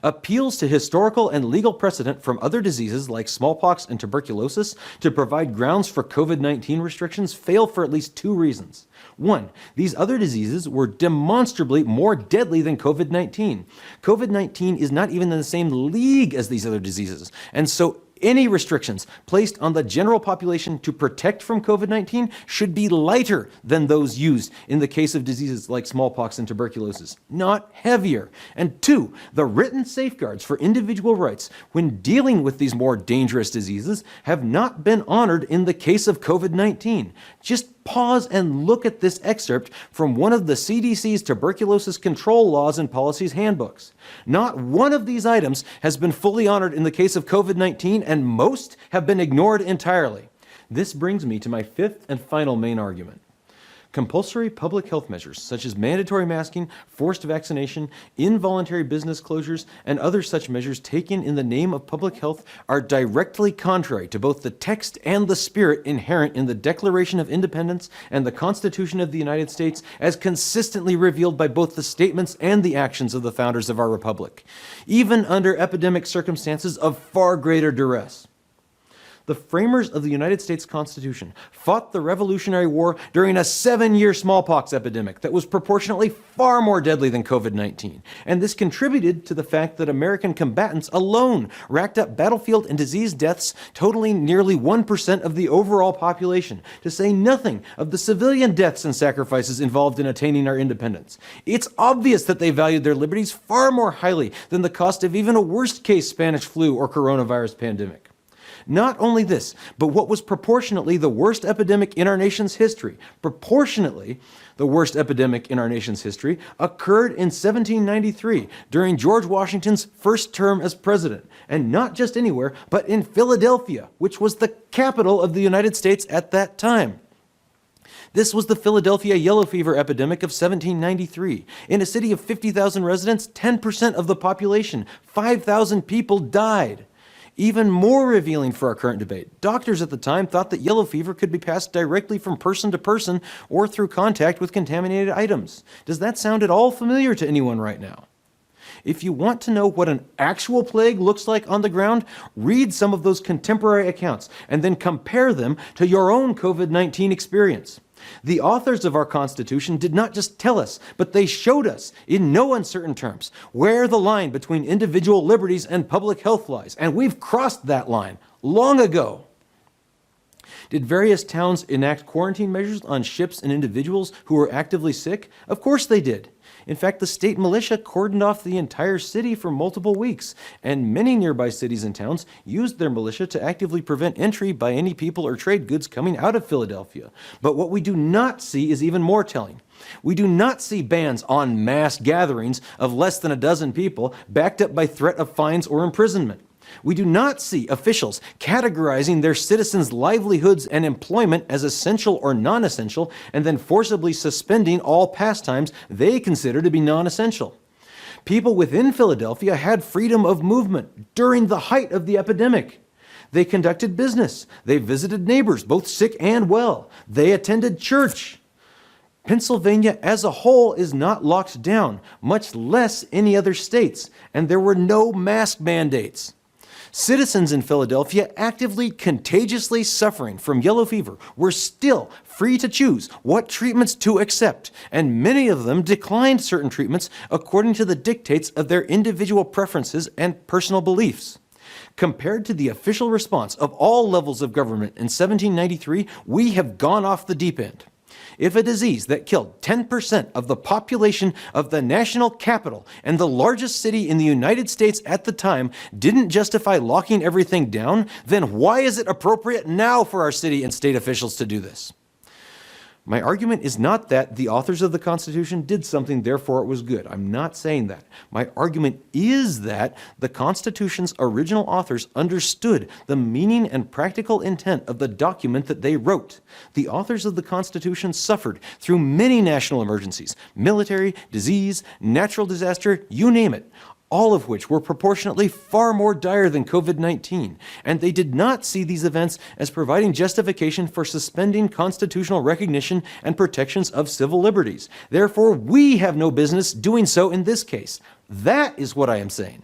Appeals to historical and legal precedent from other diseases like smallpox and tuberculosis to provide grounds for COVID-19 restrictions fail for at least two reasons. One, these other diseases were demonstrably more deadly than COVID-19. COVID-19 is not even in the same league as these other diseases, and so any restrictions placed on the general population to protect from COVID-19 should be lighter than those used in the case of diseases like smallpox and tuberculosis, not heavier. And two, the written safeguards for individual rights when dealing with these more dangerous diseases have not been honored in the case of COVID-19. Just pause and look at this excerpt from one of the CDC's tuberculosis control laws and policies handbooks. Not one of these items has been fully honored in the case of COVID-19, and most have been ignored entirely. This brings me to my fifth and final main argument. Compulsory public health measures, such as mandatory masking, forced vaccination, involuntary business closures, and other such measures taken in the name of public health are directly contrary to both the text and the spirit inherent in the Declaration of Independence and the Constitution of the United States, as consistently revealed by both the statements and the actions of the founders of our republic, even under epidemic circumstances of far greater duress. The framers of the United States Constitution fought the Revolutionary War during a 7-year smallpox epidemic that was proportionately far more deadly than COVID-19. And this contributed to the fact that American combatants alone racked up battlefield and disease deaths totaling nearly 1% of the overall population, to say nothing of the civilian deaths and sacrifices involved in attaining our independence. It's obvious that they valued their liberties far more highly than the cost of even a worst-case Spanish flu or coronavirus pandemic. Not only this, but what was proportionately the worst epidemic in our nation's history, occurred in 1793 during George Washington's first term as president, and not just anywhere, but in Philadelphia, which was the capital of the United States at that time. This was the Philadelphia yellow fever epidemic of 1793. In a city of 50,000 residents, 10% of the population, 5,000 people died. Even more revealing for our current debate, doctors at the time thought that yellow fever could be passed directly from person to person or through contact with contaminated items. Does that sound at all familiar to anyone right now? If you want to know what an actual plague looks like on the ground, read some of those contemporary accounts and then compare them to your own COVID-19 experience. The authors of our Constitution did not just tell us, but they showed us, in no uncertain terms, where the line between individual liberties and public health lies, and we've crossed that line long ago. Did various towns enact quarantine measures on ships and individuals who were actively sick? Of course they did. In fact, the state militia cordoned off the entire city for multiple weeks, and many nearby cities and towns used their militia to actively prevent entry by any people or trade goods coming out of Philadelphia. But what we do not see is even more telling. We do not see bans on mass gatherings of less than a dozen people backed up by threat of fines or imprisonment. We do not see officials categorizing their citizens' livelihoods and employment as essential or non-essential and then forcibly suspending all pastimes they consider to be non-essential. People within Philadelphia had freedom of movement during the height of the epidemic. They conducted business. They visited neighbors, both sick and well. They attended church. Pennsylvania as a whole is not locked down, much less any other states, and there were no mask mandates. Citizens in Philadelphia actively, contagiously suffering from yellow fever were still free to choose what treatments to accept, and many of them declined certain treatments according to the dictates of their individual preferences and personal beliefs. Compared to the official response of all levels of government in 1793, we have gone off the deep end. If a disease that killed 10% of the population of the national capital and the largest city in the United States at the time didn't justify locking everything down, then why is it appropriate now for our city and state officials to do this? My argument is not that the authors of the Constitution did something, therefore it was good. I'm not saying that. My argument is that the Constitution's original authors understood the meaning and practical intent of the document that they wrote. The authors of the Constitution suffered through many national emergencies, military, disease, natural disaster, you name it, all of which were proportionately far more dire than COVID-19, and they did not see these events as providing justification for suspending constitutional recognition and protections of civil liberties. Therefore, we have no business doing so in this case. That is what I am saying.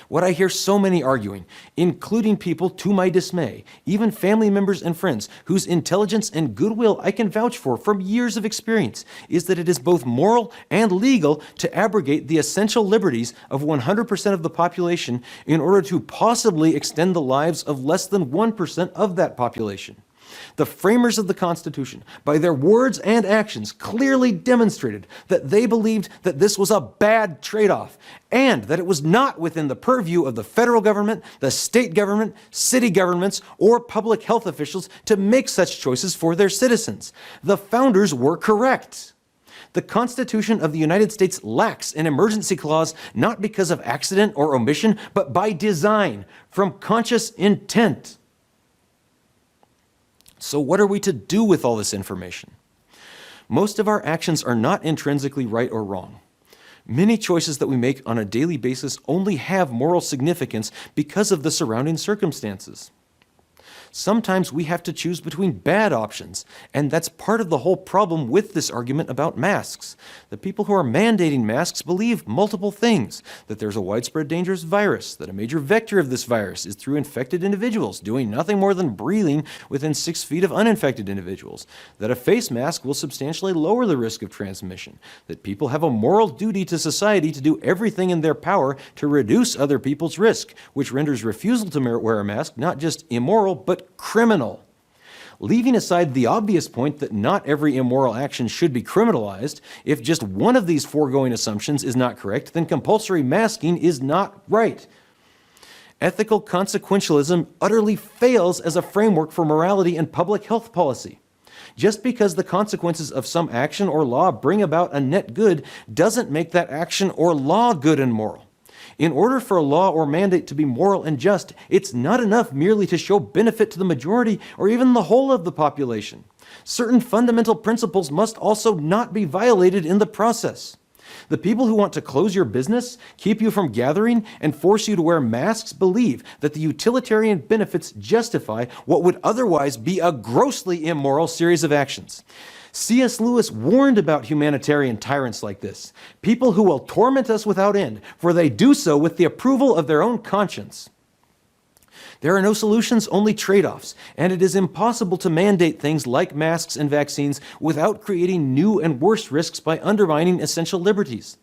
What I hear so many arguing, including people to my dismay, even family members and friends whose intelligence and goodwill I can vouch for from years of experience, is that it is both moral and legal to abrogate the essential liberties of 100% of the population in order to possibly extend the lives of less than 1% of that population. The framers of the Constitution, by their words and actions, clearly demonstrated that they believed that this was a bad trade-off and that it was not within the purview of the federal government, the state government, city governments, or public health officials to make such choices for their citizens. The founders were correct. The Constitution of the United States lacks an emergency clause not because of accident or omission, but by design, from conscious intent. So what are we to do with all this information? Most of our actions are not intrinsically right or wrong. Many choices that we make on a daily basis only have moral significance because of the surrounding circumstances. Sometimes we have to choose between bad options, and that's part of the whole problem with this argument about masks. The people who are mandating masks believe multiple things: that there's a widespread dangerous virus, that a major vector of this virus is through infected individuals doing nothing more than breathing within 6 feet of uninfected individuals, that a face mask will substantially lower the risk of transmission, that people have a moral duty to society to do everything in their power to reduce other people's risk, which renders refusal to wear a mask not just immoral, but criminal. Leaving aside the obvious point that not every immoral action should be criminalized, if just one of these foregoing assumptions is not correct, then compulsory masking is not right. Ethical consequentialism utterly fails as a framework for morality and public health policy. Just because the consequences of some action or law bring about a net good doesn't make that action or law good and moral. In order for a law or mandate to be moral and just, it's not enough merely to show benefit to the majority or even the whole of the population. Certain fundamental principles must also not be violated in the process. The people who want to close your business, keep you from gathering, and force you to wear masks believe that the utilitarian benefits justify what would otherwise be a grossly immoral series of actions. C.S. Lewis warned about humanitarian tyrants like this, people who will torment us without end, for they do so with the approval of their own conscience. There are no solutions, only trade-offs, and it is impossible to mandate things like masks and vaccines without creating new and worse risks by undermining essential liberties.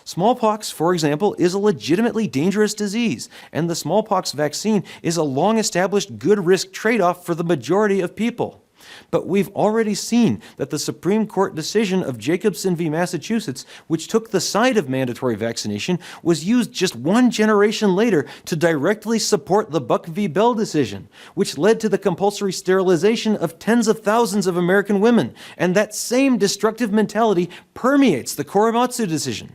Smallpox, for example, is a legitimately dangerous disease, and the smallpox vaccine is a long-established good-risk trade-off for the majority of people. But we've already seen that the Supreme Court decision of Jacobson v. Massachusetts, which took the side of mandatory vaccination, was used just one generation later to directly support the Buck v. Bell decision, which led to the compulsory sterilization of tens of thousands of American women. And that same destructive mentality permeates the Korematsu decision.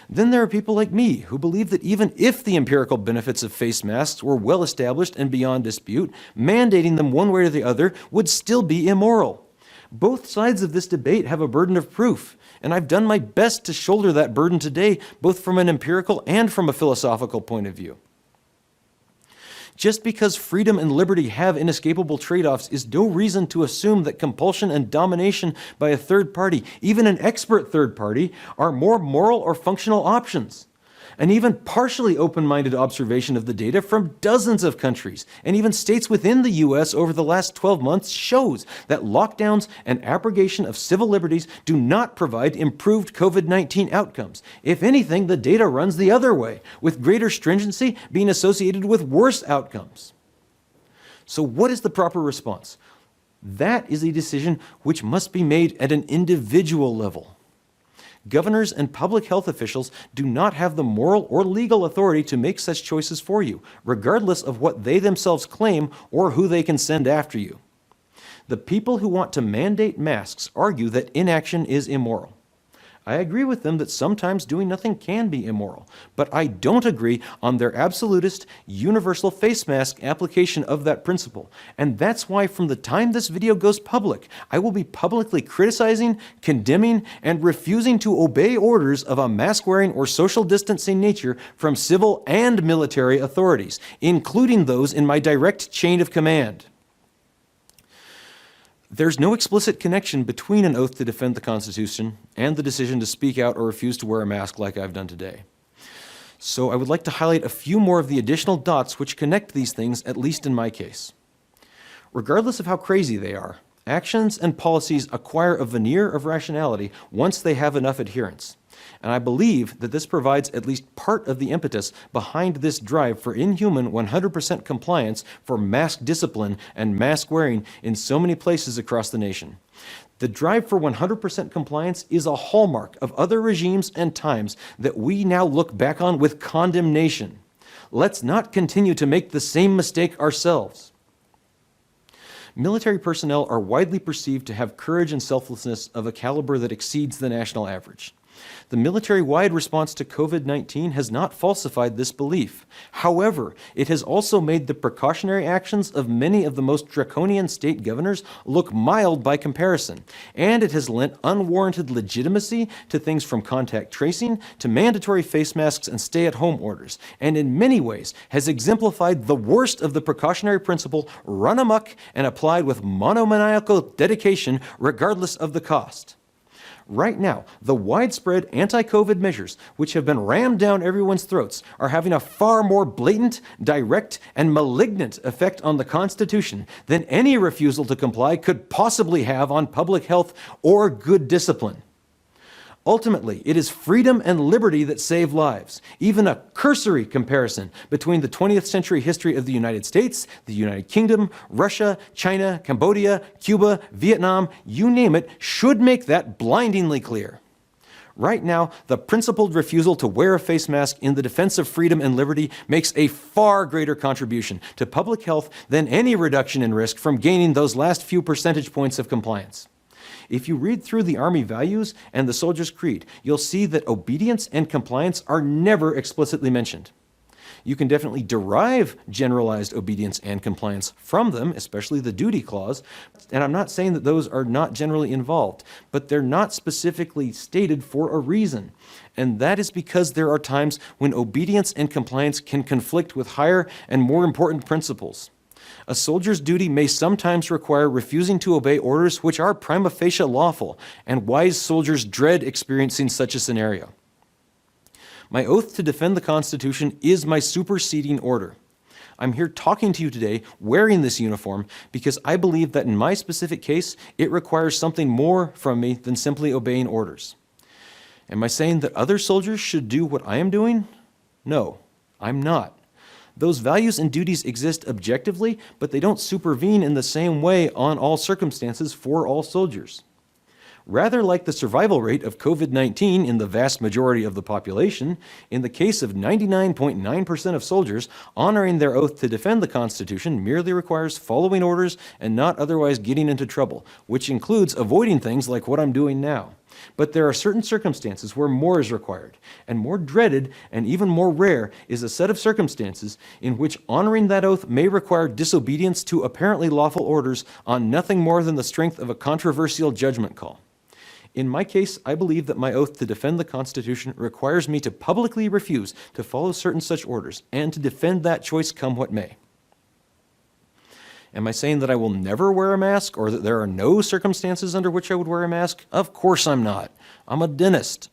Then there are people like me who believe that even if the empirical benefits of face masks were well established and beyond dispute, mandating them one way or the other would still be immoral. Both sides of this debate have a burden of proof, and I've done my best to shoulder that burden today, both from an empirical and from a philosophical point of view. Just because freedom and liberty have inescapable trade-offs is no reason to assume that compulsion and domination by a third party, even an expert third party, are more moral or functional options. An even partially open-minded observation of the data from dozens of countries and even states within the U.S. over the last 12 months shows that lockdowns and abrogation of civil liberties do not provide improved COVID-19 outcomes. If anything, the data runs the other way, with greater stringency being associated with worse outcomes. So what is the proper response? That is a decision which must be made at an individual level. Governors and public health officials do not have the moral or legal authority to make such choices for you, regardless of what they themselves claim or who they can send after you. The people who want to mandate masks argue that inaction is immoral. I agree with them that sometimes doing nothing can be immoral, but I don't agree on their absolutist, universal face mask application of that principle. And that's why from the time this video goes public, I will be publicly criticizing, condemning, and refusing to obey orders of a mask-wearing or social distancing nature from civil and military authorities, including those in my direct chain of command. There's no explicit connection between an oath to defend the Constitution and the decision to speak out or refuse to wear a mask like I've done today. So I would like to highlight a few more of the additional dots which connect these things, at least in my case. Regardless of how crazy they are, actions and policies acquire a veneer of rationality once they have enough adherence. And I believe that this provides at least part of the impetus behind this drive for inhuman 100% compliance for mask discipline and mask wearing in so many places across the nation. The drive for 100% compliance is a hallmark of other regimes and times that we now look back on with condemnation. Let's not continue to make the same mistake ourselves. Military personnel are widely perceived to have courage and selflessness of a caliber that exceeds the national average. The military-wide response to COVID-19 has not falsified this belief. However, it has also made the precautionary actions of many of the most draconian state governors look mild by comparison, and it has lent unwarranted legitimacy to things from contact tracing to mandatory face masks and stay-at-home orders, and in many ways has exemplified the worst of the precautionary principle run amok and applied with monomaniacal dedication regardless of the cost. Right now, the widespread anti-COVID measures, which have been rammed down everyone's throats, are having a far more blatant, direct, and malignant effect on the Constitution than any refusal to comply could possibly have on public health or good discipline. Ultimately, it is freedom and liberty that save lives. Even a cursory comparison between the 20th century history of the United States, the United Kingdom, Russia, China, Cambodia, Cuba, Vietnam, you name it, should make that blindingly clear. Right now, the principled refusal to wear a face mask in the defense of freedom and liberty makes a far greater contribution to public health than any reduction in risk from gaining those last few percentage points of compliance. If you read through the Army values and the Soldier's Creed, you'll see that obedience and compliance are never explicitly mentioned. You can definitely derive generalized obedience and compliance from them, especially the duty clause, and I'm not saying that those are not generally involved, but they're not specifically stated for a reason. And that is because there are times when obedience and compliance can conflict with higher and more important principles. A soldier's duty may sometimes require refusing to obey orders which are prima facie lawful, and wise soldiers dread experiencing such a scenario. My oath to defend the Constitution is my superseding order. I'm here talking to you today wearing this uniform because I believe that in my specific case, it requires something more from me than simply obeying orders. Am I saying that other soldiers should do what I am doing? No, I'm not. Those values and duties exist objectively, but they don't supervene in the same way on all circumstances for all soldiers. Rather like the survival rate of COVID-19 in the vast majority of the population, in the case of 99.9% of soldiers, honoring their oath to defend the Constitution merely requires following orders and not otherwise getting into trouble, which includes avoiding things like what I'm doing now. But there are certain circumstances where more is required, and more dreaded and even more rare is a set of circumstances in which honoring that oath may require disobedience to apparently lawful orders on nothing more than the strength of a controversial judgment call. In my case, I believe that my oath to defend the Constitution requires me to publicly refuse to follow certain such orders and to defend that choice come what may. Am I saying that I will never wear a mask or that there are no circumstances under which I would wear a mask? Of course I'm not. I'm a dentist.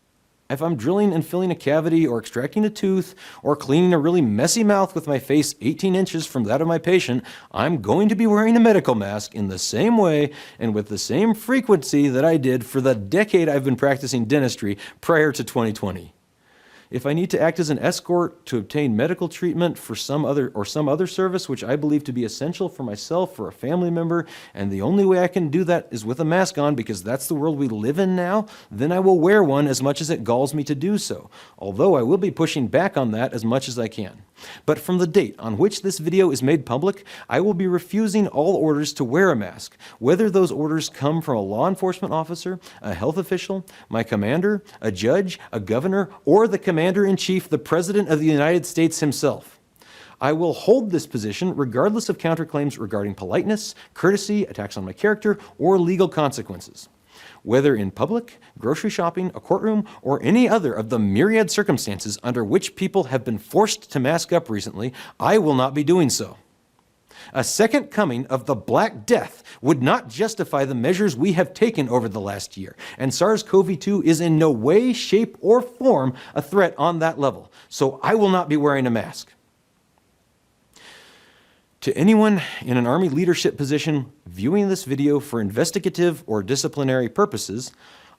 if I'm drilling and filling a cavity or extracting a tooth or cleaning a really messy mouth with my face 18 inches from that of my patient, I'm going to be wearing a medical mask in the same way and with the same frequency that I did for the decade I've been practicing dentistry prior to 2020. If I need to act as an escort to obtain medical treatment for some other service which I believe to be essential for myself or a family member, and the only way I can do that is with a mask on because that's the world we live in now, then I will wear one as much as it galls me to do so, although I will be pushing back on that as much as I can. But from the date on which this video is made public, I will be refusing all orders to wear a mask, whether those orders come from a law enforcement officer, a health official, my commander, a judge, a governor, or the commander-in-chief, the President of the United States himself. I will hold this position regardless of counterclaims regarding politeness, courtesy, attacks on my character, or legal consequences. Whether in public, grocery shopping, a courtroom, or any other of the myriad circumstances under which people have been forced to mask up recently, I will not be doing so. A second coming of the Black Death would not justify the measures we have taken over the last year, and SARS-CoV-2 is in no way, shape, or form a threat on that level, so I will not be wearing a mask. To anyone in an Army leadership position viewing this video for investigative or disciplinary purposes,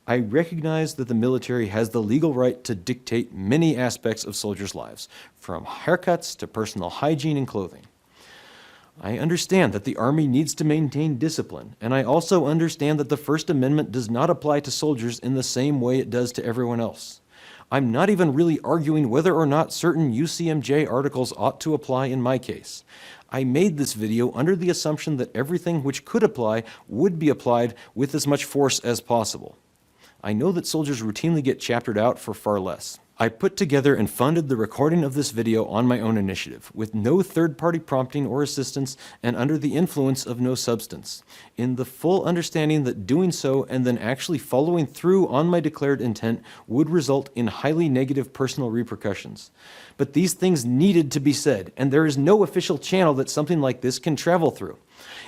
I recognize that the military has the legal right to dictate many aspects of soldiers' lives, from haircuts to personal hygiene and clothing. I understand that the Army needs to maintain discipline, and I also understand that the First Amendment does not apply to soldiers in the same way it does to everyone else. I'm not even really arguing whether or not certain UCMJ articles ought to apply in my case. I made this video under the assumption that everything which could apply would be applied with as much force as possible. I know that soldiers routinely get chaptered out for far less. I put together and funded the recording of this video on my own initiative, with no third-party prompting or assistance and under the influence of no substance, in the full understanding that doing so and then actually following through on my declared intent would result in highly negative personal repercussions. But these things needed to be said, and there is no official channel that something like this can travel through.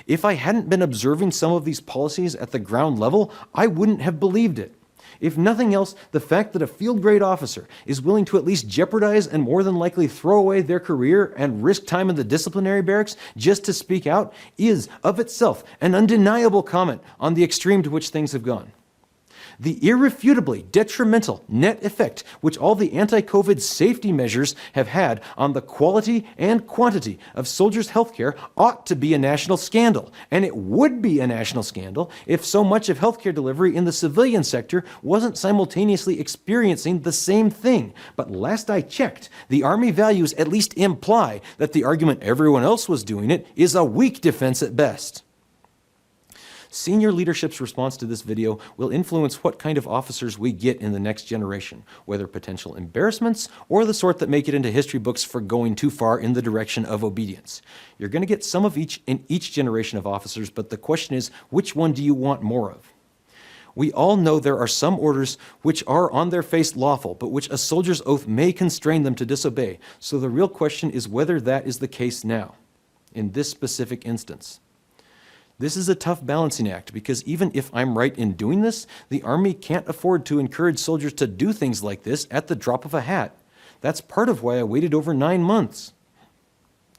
If I hadn't been observing some of these policies at the ground level, I wouldn't have believed it. If nothing else, the fact that a field-grade officer is willing to at least jeopardize and more than likely throw away their career and risk time in the disciplinary barracks just to speak out is, of itself, an undeniable comment on the extreme to which things have gone. The irrefutably detrimental net effect which all the anti-COVID safety measures have had on the quality and quantity of soldiers' health care ought to be a national scandal, and it would be a national scandal if so much of healthcare delivery in the civilian sector wasn't simultaneously experiencing the same thing. But last I checked, the Army values at least imply that the argument everyone else was doing it is a weak defense at best. Senior leadership's response to this video will influence what kind of officers we get in the next generation, whether potential embarrassments or the sort that make it into history books for going too far in the direction of obedience. You're going to get some of each in each generation of officers, but the question is, which one do you want more of? We all know there are some orders which are on their face lawful, but which a soldier's oath may constrain them to disobey. So the real question is whether that is the case now, in this specific instance. This is a tough balancing act because even if I'm right in doing this, the Army can't afford to encourage soldiers to do things like this at the drop of a hat. That's part of why I waited over 9 months.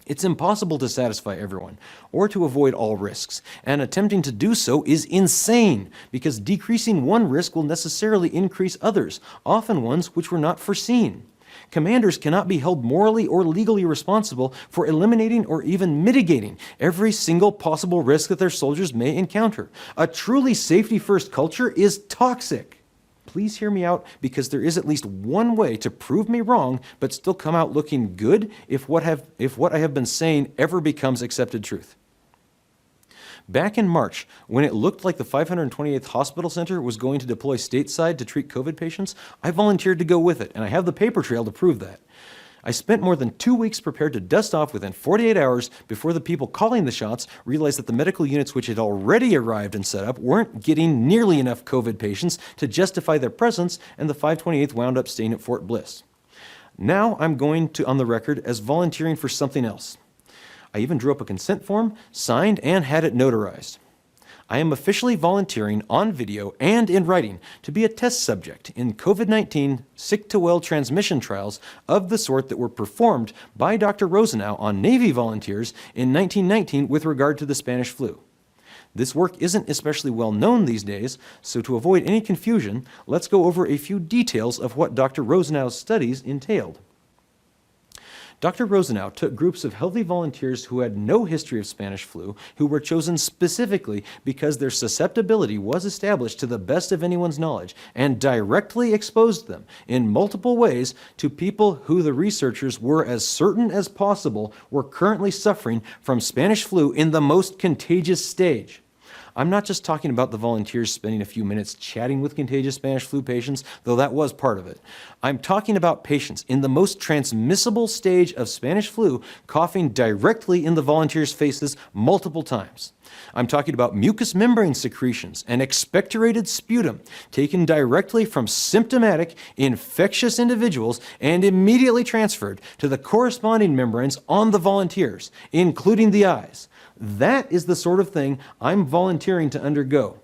It's impossible to satisfy everyone or to avoid all risks, and attempting to do so is insane because decreasing one risk will necessarily increase others, often ones which were not foreseen. Commanders cannot be held morally or legally responsible for eliminating or even mitigating every single possible risk that their soldiers may encounter. A truly safety-first culture is toxic. Please hear me out because there is at least one way to prove me wrong but still come out looking good if what I have been saying ever becomes accepted truth. Back in March, when it looked like the 528th Hospital Center was going to deploy stateside to treat COVID patients, I volunteered to go with it, and I have the paper trail to prove that. I spent more than 2 weeks prepared to dust off within 48 hours before the people calling the shots realized that the medical units which had already arrived and set up weren't getting nearly enough COVID patients to justify their presence, and the 528th wound up staying at Fort Bliss. Now I'm going on the record as volunteering for something else. I even drew up a consent form, signed, and had it notarized. I am officially volunteering on video and in writing to be a test subject in COVID-19 sick-to-well transmission trials of the sort that were performed by Dr. Rosenau on Navy volunteers in 1919 with regard to the Spanish flu. This work isn't especially well known these days, so to avoid any confusion, let's go over a few details of what Dr. Rosenau's studies entailed. Dr. Rosenau took groups of healthy volunteers who had no history of Spanish flu, who were chosen specifically because their susceptibility was established to the best of anyone's knowledge, and directly exposed them in multiple ways to people who the researchers were as certain as possible were currently suffering from Spanish flu in the most contagious stage. I'm not just talking about the volunteers spending a few minutes chatting with contagious Spanish flu patients, though that was part of it. I'm talking about patients in the most transmissible stage of Spanish flu coughing directly in the volunteers' faces multiple times. I'm talking about mucous membrane secretions and expectorated sputum taken directly from symptomatic infectious individuals and immediately transferred to the corresponding membranes on the volunteers, including the eyes. That is the sort of thing I'm volunteering to undergo.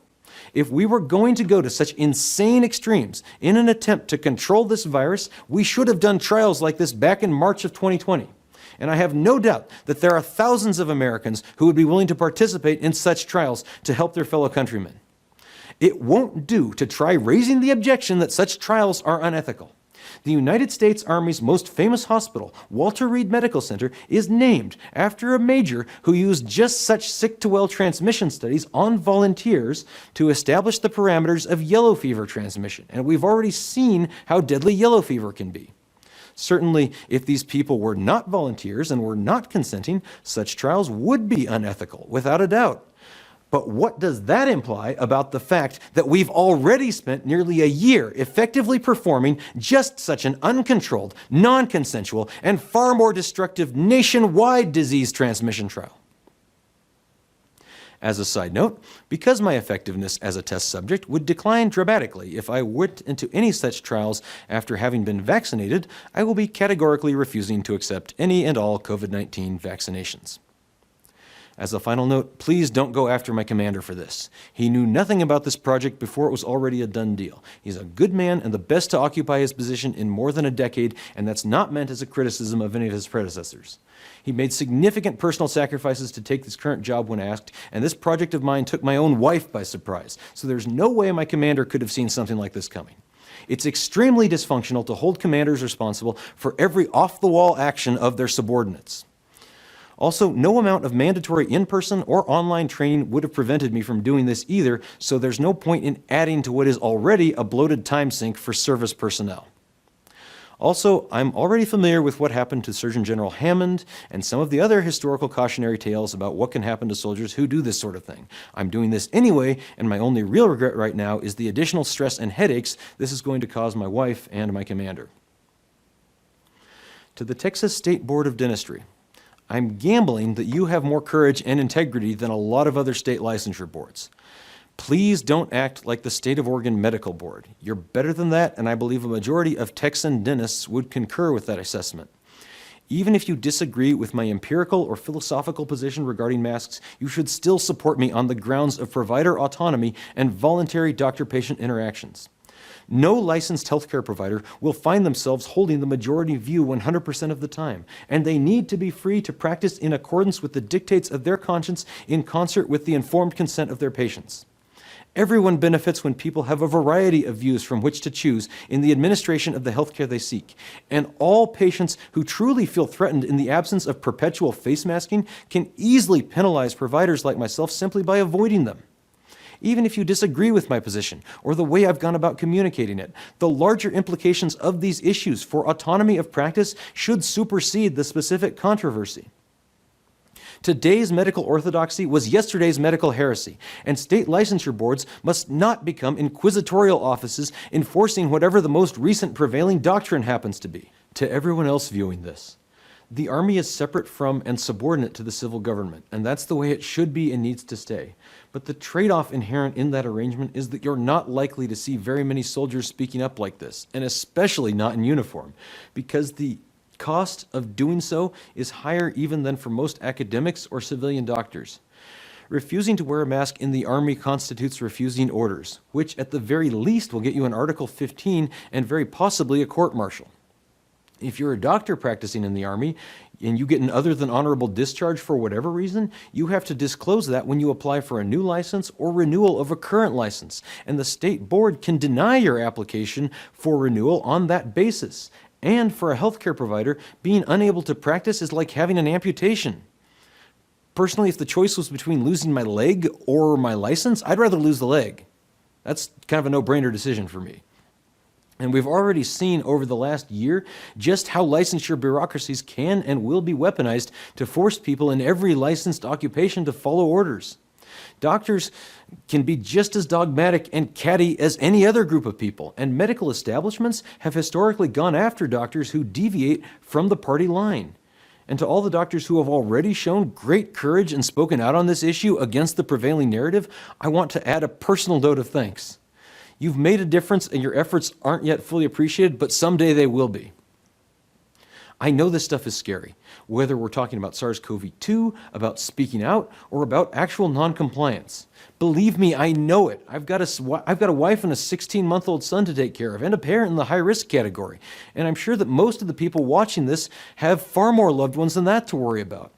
If we were going to go to such insane extremes in an attempt to control this virus, we should have done trials like this back in March of 2020. And I have no doubt that there are thousands of Americans who would be willing to participate in such trials to help their fellow countrymen. It won't do to try raising the objection that such trials are unethical. The United States Army's most famous hospital, Walter Reed Medical Center, is named after a major who used just such sick-to-well transmission studies on volunteers to establish the parameters of yellow fever transmission. And we've already seen how deadly yellow fever can be. Certainly, if these people were not volunteers and were not consenting, such trials would be unethical, without a doubt. But what does that imply about the fact that we've already spent nearly a year effectively performing just such an uncontrolled, non-consensual, and far more destructive nationwide disease transmission trial? As a side note, because my effectiveness as a test subject would decline dramatically if I went into any such trials after having been vaccinated, I will be categorically refusing to accept any and all COVID-19 vaccinations. As a final note, please don't go after my commander for this. He knew nothing about this project before it was already a done deal. He's a good man and the best to occupy his position in more than a decade, and that's not meant as a criticism of any of his predecessors. He made significant personal sacrifices to take this current job when asked, and this project of mine took my own wife by surprise, so there's no way my commander could have seen something like this coming. It's extremely dysfunctional to hold commanders responsible for every off-the-wall action of their subordinates. Also, no amount of mandatory in-person or online training would have prevented me from doing this either, so there's no point in adding to what is already a bloated time sink for service personnel. Also, I'm already familiar with what happened to Surgeon General Hammond and some of the other historical cautionary tales about what can happen to soldiers who do this sort of thing. I'm doing this anyway, and my only real regret right now is the additional stress and headaches this is going to cause my wife and my commander. To the Texas State Board of Dentistry, I'm gambling that you have more courage and integrity than a lot of other state licensure boards. Please don't act like the State of Oregon Medical Board. You're better than that, and I believe a majority of Texan dentists would concur with that assessment. Even if you disagree with my empirical or philosophical position regarding masks, you should still support me on the grounds of provider autonomy and voluntary doctor-patient interactions. No licensed healthcare provider will find themselves holding the majority view 100% of the time, and they need to be free to practice in accordance with the dictates of their conscience in concert with the informed consent of their patients. Everyone benefits when people have a variety of views from which to choose in the administration of the healthcare they seek, and all patients who truly feel threatened in the absence of perpetual face masking can easily penalize providers like myself simply by avoiding them. Even if you disagree with my position or the way I've gone about communicating it, the larger implications of these issues for autonomy of practice should supersede the specific controversy. Today's medical orthodoxy was yesterday's medical heresy, and state licensure boards must not become inquisitorial offices enforcing whatever the most recent prevailing doctrine happens to be. To everyone else viewing this, the Army is separate from and subordinate to the civil government, and that's the way it should be and needs to stay. But the trade-off inherent in that arrangement is that you're not likely to see very many soldiers speaking up like this, and especially not in uniform, because the cost of doing so is higher even than for most academics or civilian doctors. Refusing to wear a mask in the Army constitutes refusing orders, which at the very least will get you an Article 15 and very possibly a court-martial. If you're a doctor practicing in the Army and you get an other than honorable discharge for whatever reason, you have to disclose that when you apply for a new license or renewal of a current license, and the state board can deny your application for renewal on that basis. And for a healthcare provider, being unable to practice is like having an amputation. Personally, if the choice was between losing my leg or my license, I'd rather lose the leg. That's kind of a no-brainer decision for me. And we've already seen over the last year just how licensure bureaucracies can and will be weaponized to force people in every licensed occupation to follow orders. Doctors can be just as dogmatic and catty as any other group of people, and medical establishments have historically gone after doctors who deviate from the party line. And to all the doctors who have already shown great courage and spoken out on this issue against the prevailing narrative, I want to add a personal note of thanks. You've made a difference and your efforts aren't yet fully appreciated, but someday they will be. I know this stuff is scary, whether we're talking about SARS-CoV-2, about speaking out, or about actual noncompliance. Believe me, I know it. I've got a wife and a 16-month-old son to take care of, and a parent in the high-risk category. And I'm sure that most of the people watching this have far more loved ones than that to worry about.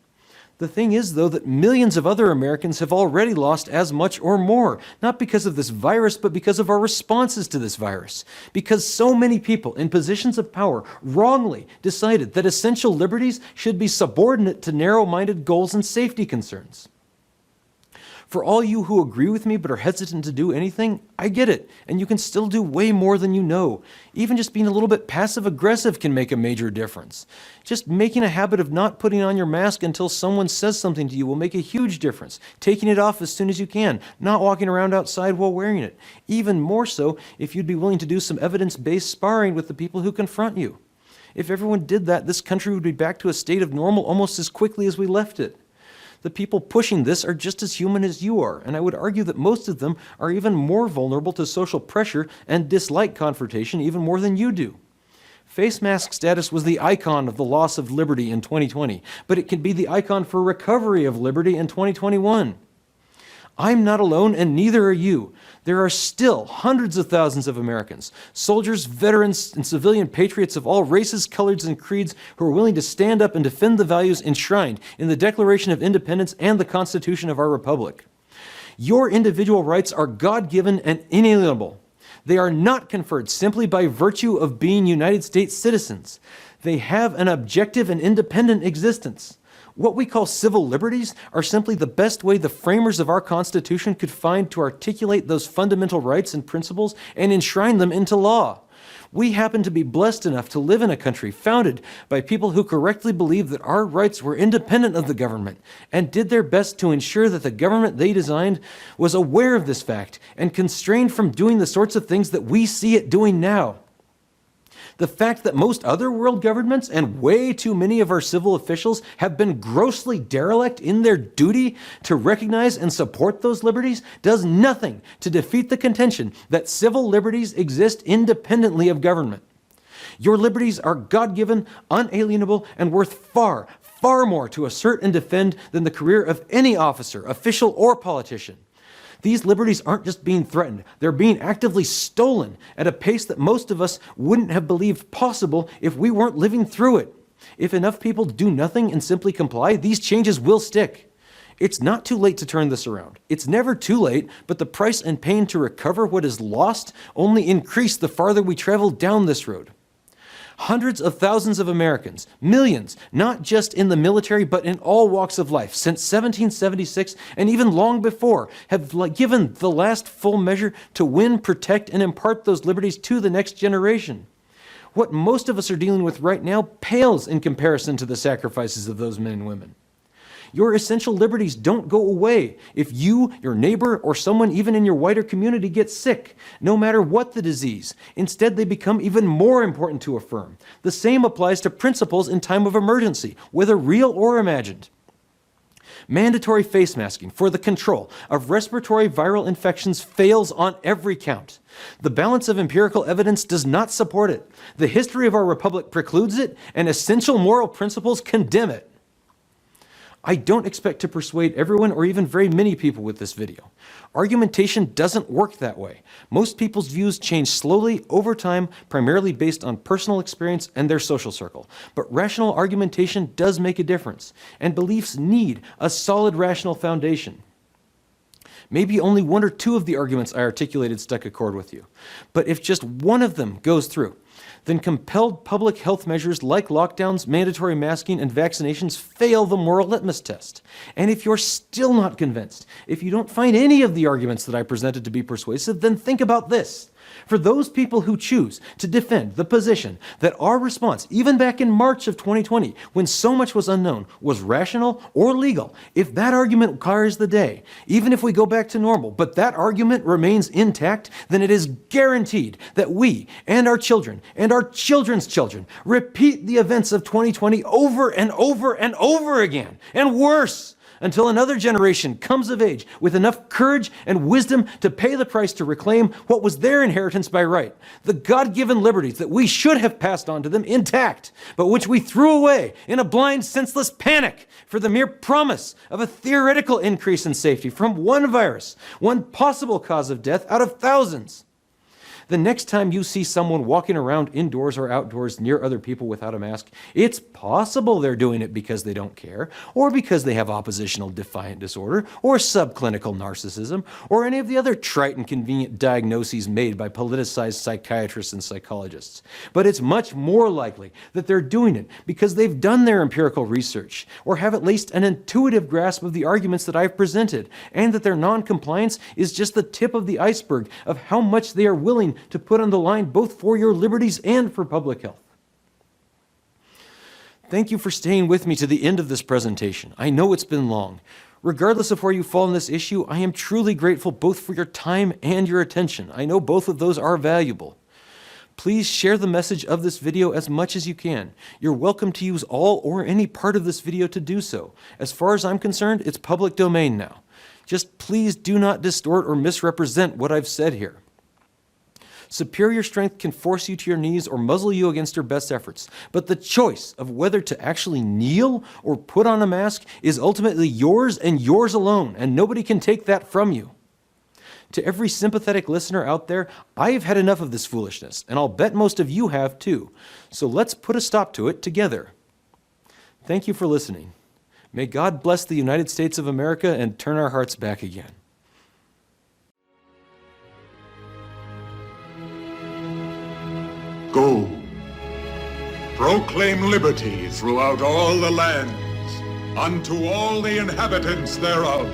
The thing is, though, that millions of other Americans have already lost as much or more, not because of this virus, but because of our responses to this virus. Because so many people in positions of power wrongly decided that essential liberties should be subordinate to narrow-minded goals and safety concerns. For all you who agree with me but are hesitant to do anything, I get it, and you can still do way more than you know. Even just being a little bit passive-aggressive can make a major difference. Just making a habit of not putting on your mask until someone says something to you will make a huge difference. Taking it off as soon as you can, not walking around outside while wearing it. Even more so if you'd be willing to do some evidence-based sparring with the people who confront you. If everyone did that, this country would be back to a state of normal almost as quickly as we left it. The people pushing this are just as human as you are, and I would argue that most of them are even more vulnerable to social pressure and dislike confrontation even more than you do. Face mask status was the icon of the loss of liberty in 2020, but it can be the icon for recovery of liberty in 2021. I'm not alone, and neither are you. There are still hundreds of thousands of Americans, soldiers, veterans, and civilian patriots of all races, colors, and creeds who are willing to stand up and defend the values enshrined in the Declaration of Independence and the Constitution of our Republic. Your individual rights are God-given and inalienable. They are not conferred simply by virtue of being United States citizens. They have an objective and independent existence. What we call civil liberties are simply the best way the framers of our Constitution could find to articulate those fundamental rights and principles and enshrine them into law. We happen to be blessed enough to live in a country founded by people who correctly believed that our rights were independent of the government and did their best to ensure that the government they designed was aware of this fact and constrained from doing the sorts of things that we see it doing now. The fact that most other world governments and way too many of our civil officials have been grossly derelict in their duty to recognize and support those liberties does nothing to defeat the contention that civil liberties exist independently of government. Your liberties are God-given, unalienable, and worth far, far more to assert and defend than the career of any officer, official, or politician. These liberties aren't just being threatened, they're being actively stolen at a pace that most of us wouldn't have believed possible if we weren't living through it. If enough people do nothing and simply comply, these changes will stick. It's not too late to turn this around. It's never too late, but the price and pain to recover what is lost only increase the farther we travel down this road. Hundreds of thousands of Americans, millions, not just in the military but in all walks of life, since 1776 and even long before, have given the last full measure to win, protect, and impart those liberties to the next generation. What most of us are dealing with right now pales in comparison to the sacrifices of those men and women. Your essential liberties don't go away if you, your neighbor, or someone even in your wider community gets sick, no matter what the disease. Instead, they become even more important to affirm. The same applies to principles in time of emergency, whether real or imagined. Mandatory face masking for the control of respiratory viral infections fails on every count. The balance of empirical evidence does not support it. The history of our republic precludes it, and essential moral principles condemn it. I don't expect to persuade everyone or even very many people with this video. Argumentation doesn't work that way. Most people's views change slowly over time, primarily based on personal experience and their social circle. But rational argumentation does make a difference, and beliefs need a solid rational foundation. Maybe only one or two of the arguments I articulated stuck a chord with you. But if just one of them goes through, then compelled public health measures like lockdowns, mandatory masking, and vaccinations fail the moral litmus test. And if you're still not convinced, if you don't find any of the arguments that I presented to be persuasive, then think about this. For those people who choose to defend the position that our response, even back in March of 2020, when so much was unknown, was rational or legal, if that argument carries the day, even if we go back to normal, but that argument remains intact, then it is guaranteed that we and our children and our children's children repeat the events of 2020 over and over and over again, and worse, until another generation comes of age with enough courage and wisdom to pay the price to reclaim what was their inheritance by right, the God-given liberties that we should have passed on to them intact, but which we threw away in a blind, senseless panic for the mere promise of a theoretical increase in safety from one virus, one possible cause of death out of thousands. The next time you see someone walking around indoors or outdoors near other people without a mask, it's possible they're doing it because they don't care, or because they have oppositional defiant disorder, or subclinical narcissism, or any of the other trite and convenient diagnoses made by politicized psychiatrists and psychologists. But it's much more likely that they're doing it because they've done their empirical research, or have at least an intuitive grasp of the arguments that I've presented, and that their non-compliance is just the tip of the iceberg of how much they are willing to put on the line both for your liberties and for public health. Thank you for staying with me to the end of this presentation. I know it's been long. Regardless of where you fall in this issue, I am truly grateful both for your time and your attention. I know both of those are valuable. Please share the message of this video as much as you can. You're welcome to use all or any part of this video to do so. As far as I'm concerned, it's public domain now. Just please do not distort or misrepresent what I've said here. Superior strength can force you to your knees or muzzle you against your best efforts, but the choice of whether to actually kneel or put on a mask is ultimately yours and yours alone, and nobody can take that from you. To every sympathetic listener out there, I've had enough of this foolishness, and I'll bet most of you have too. So let's put a stop to it together. Thank you for listening. May God bless the United States of America and turn our hearts back again. Go, proclaim liberty throughout all the lands, unto all the inhabitants thereof.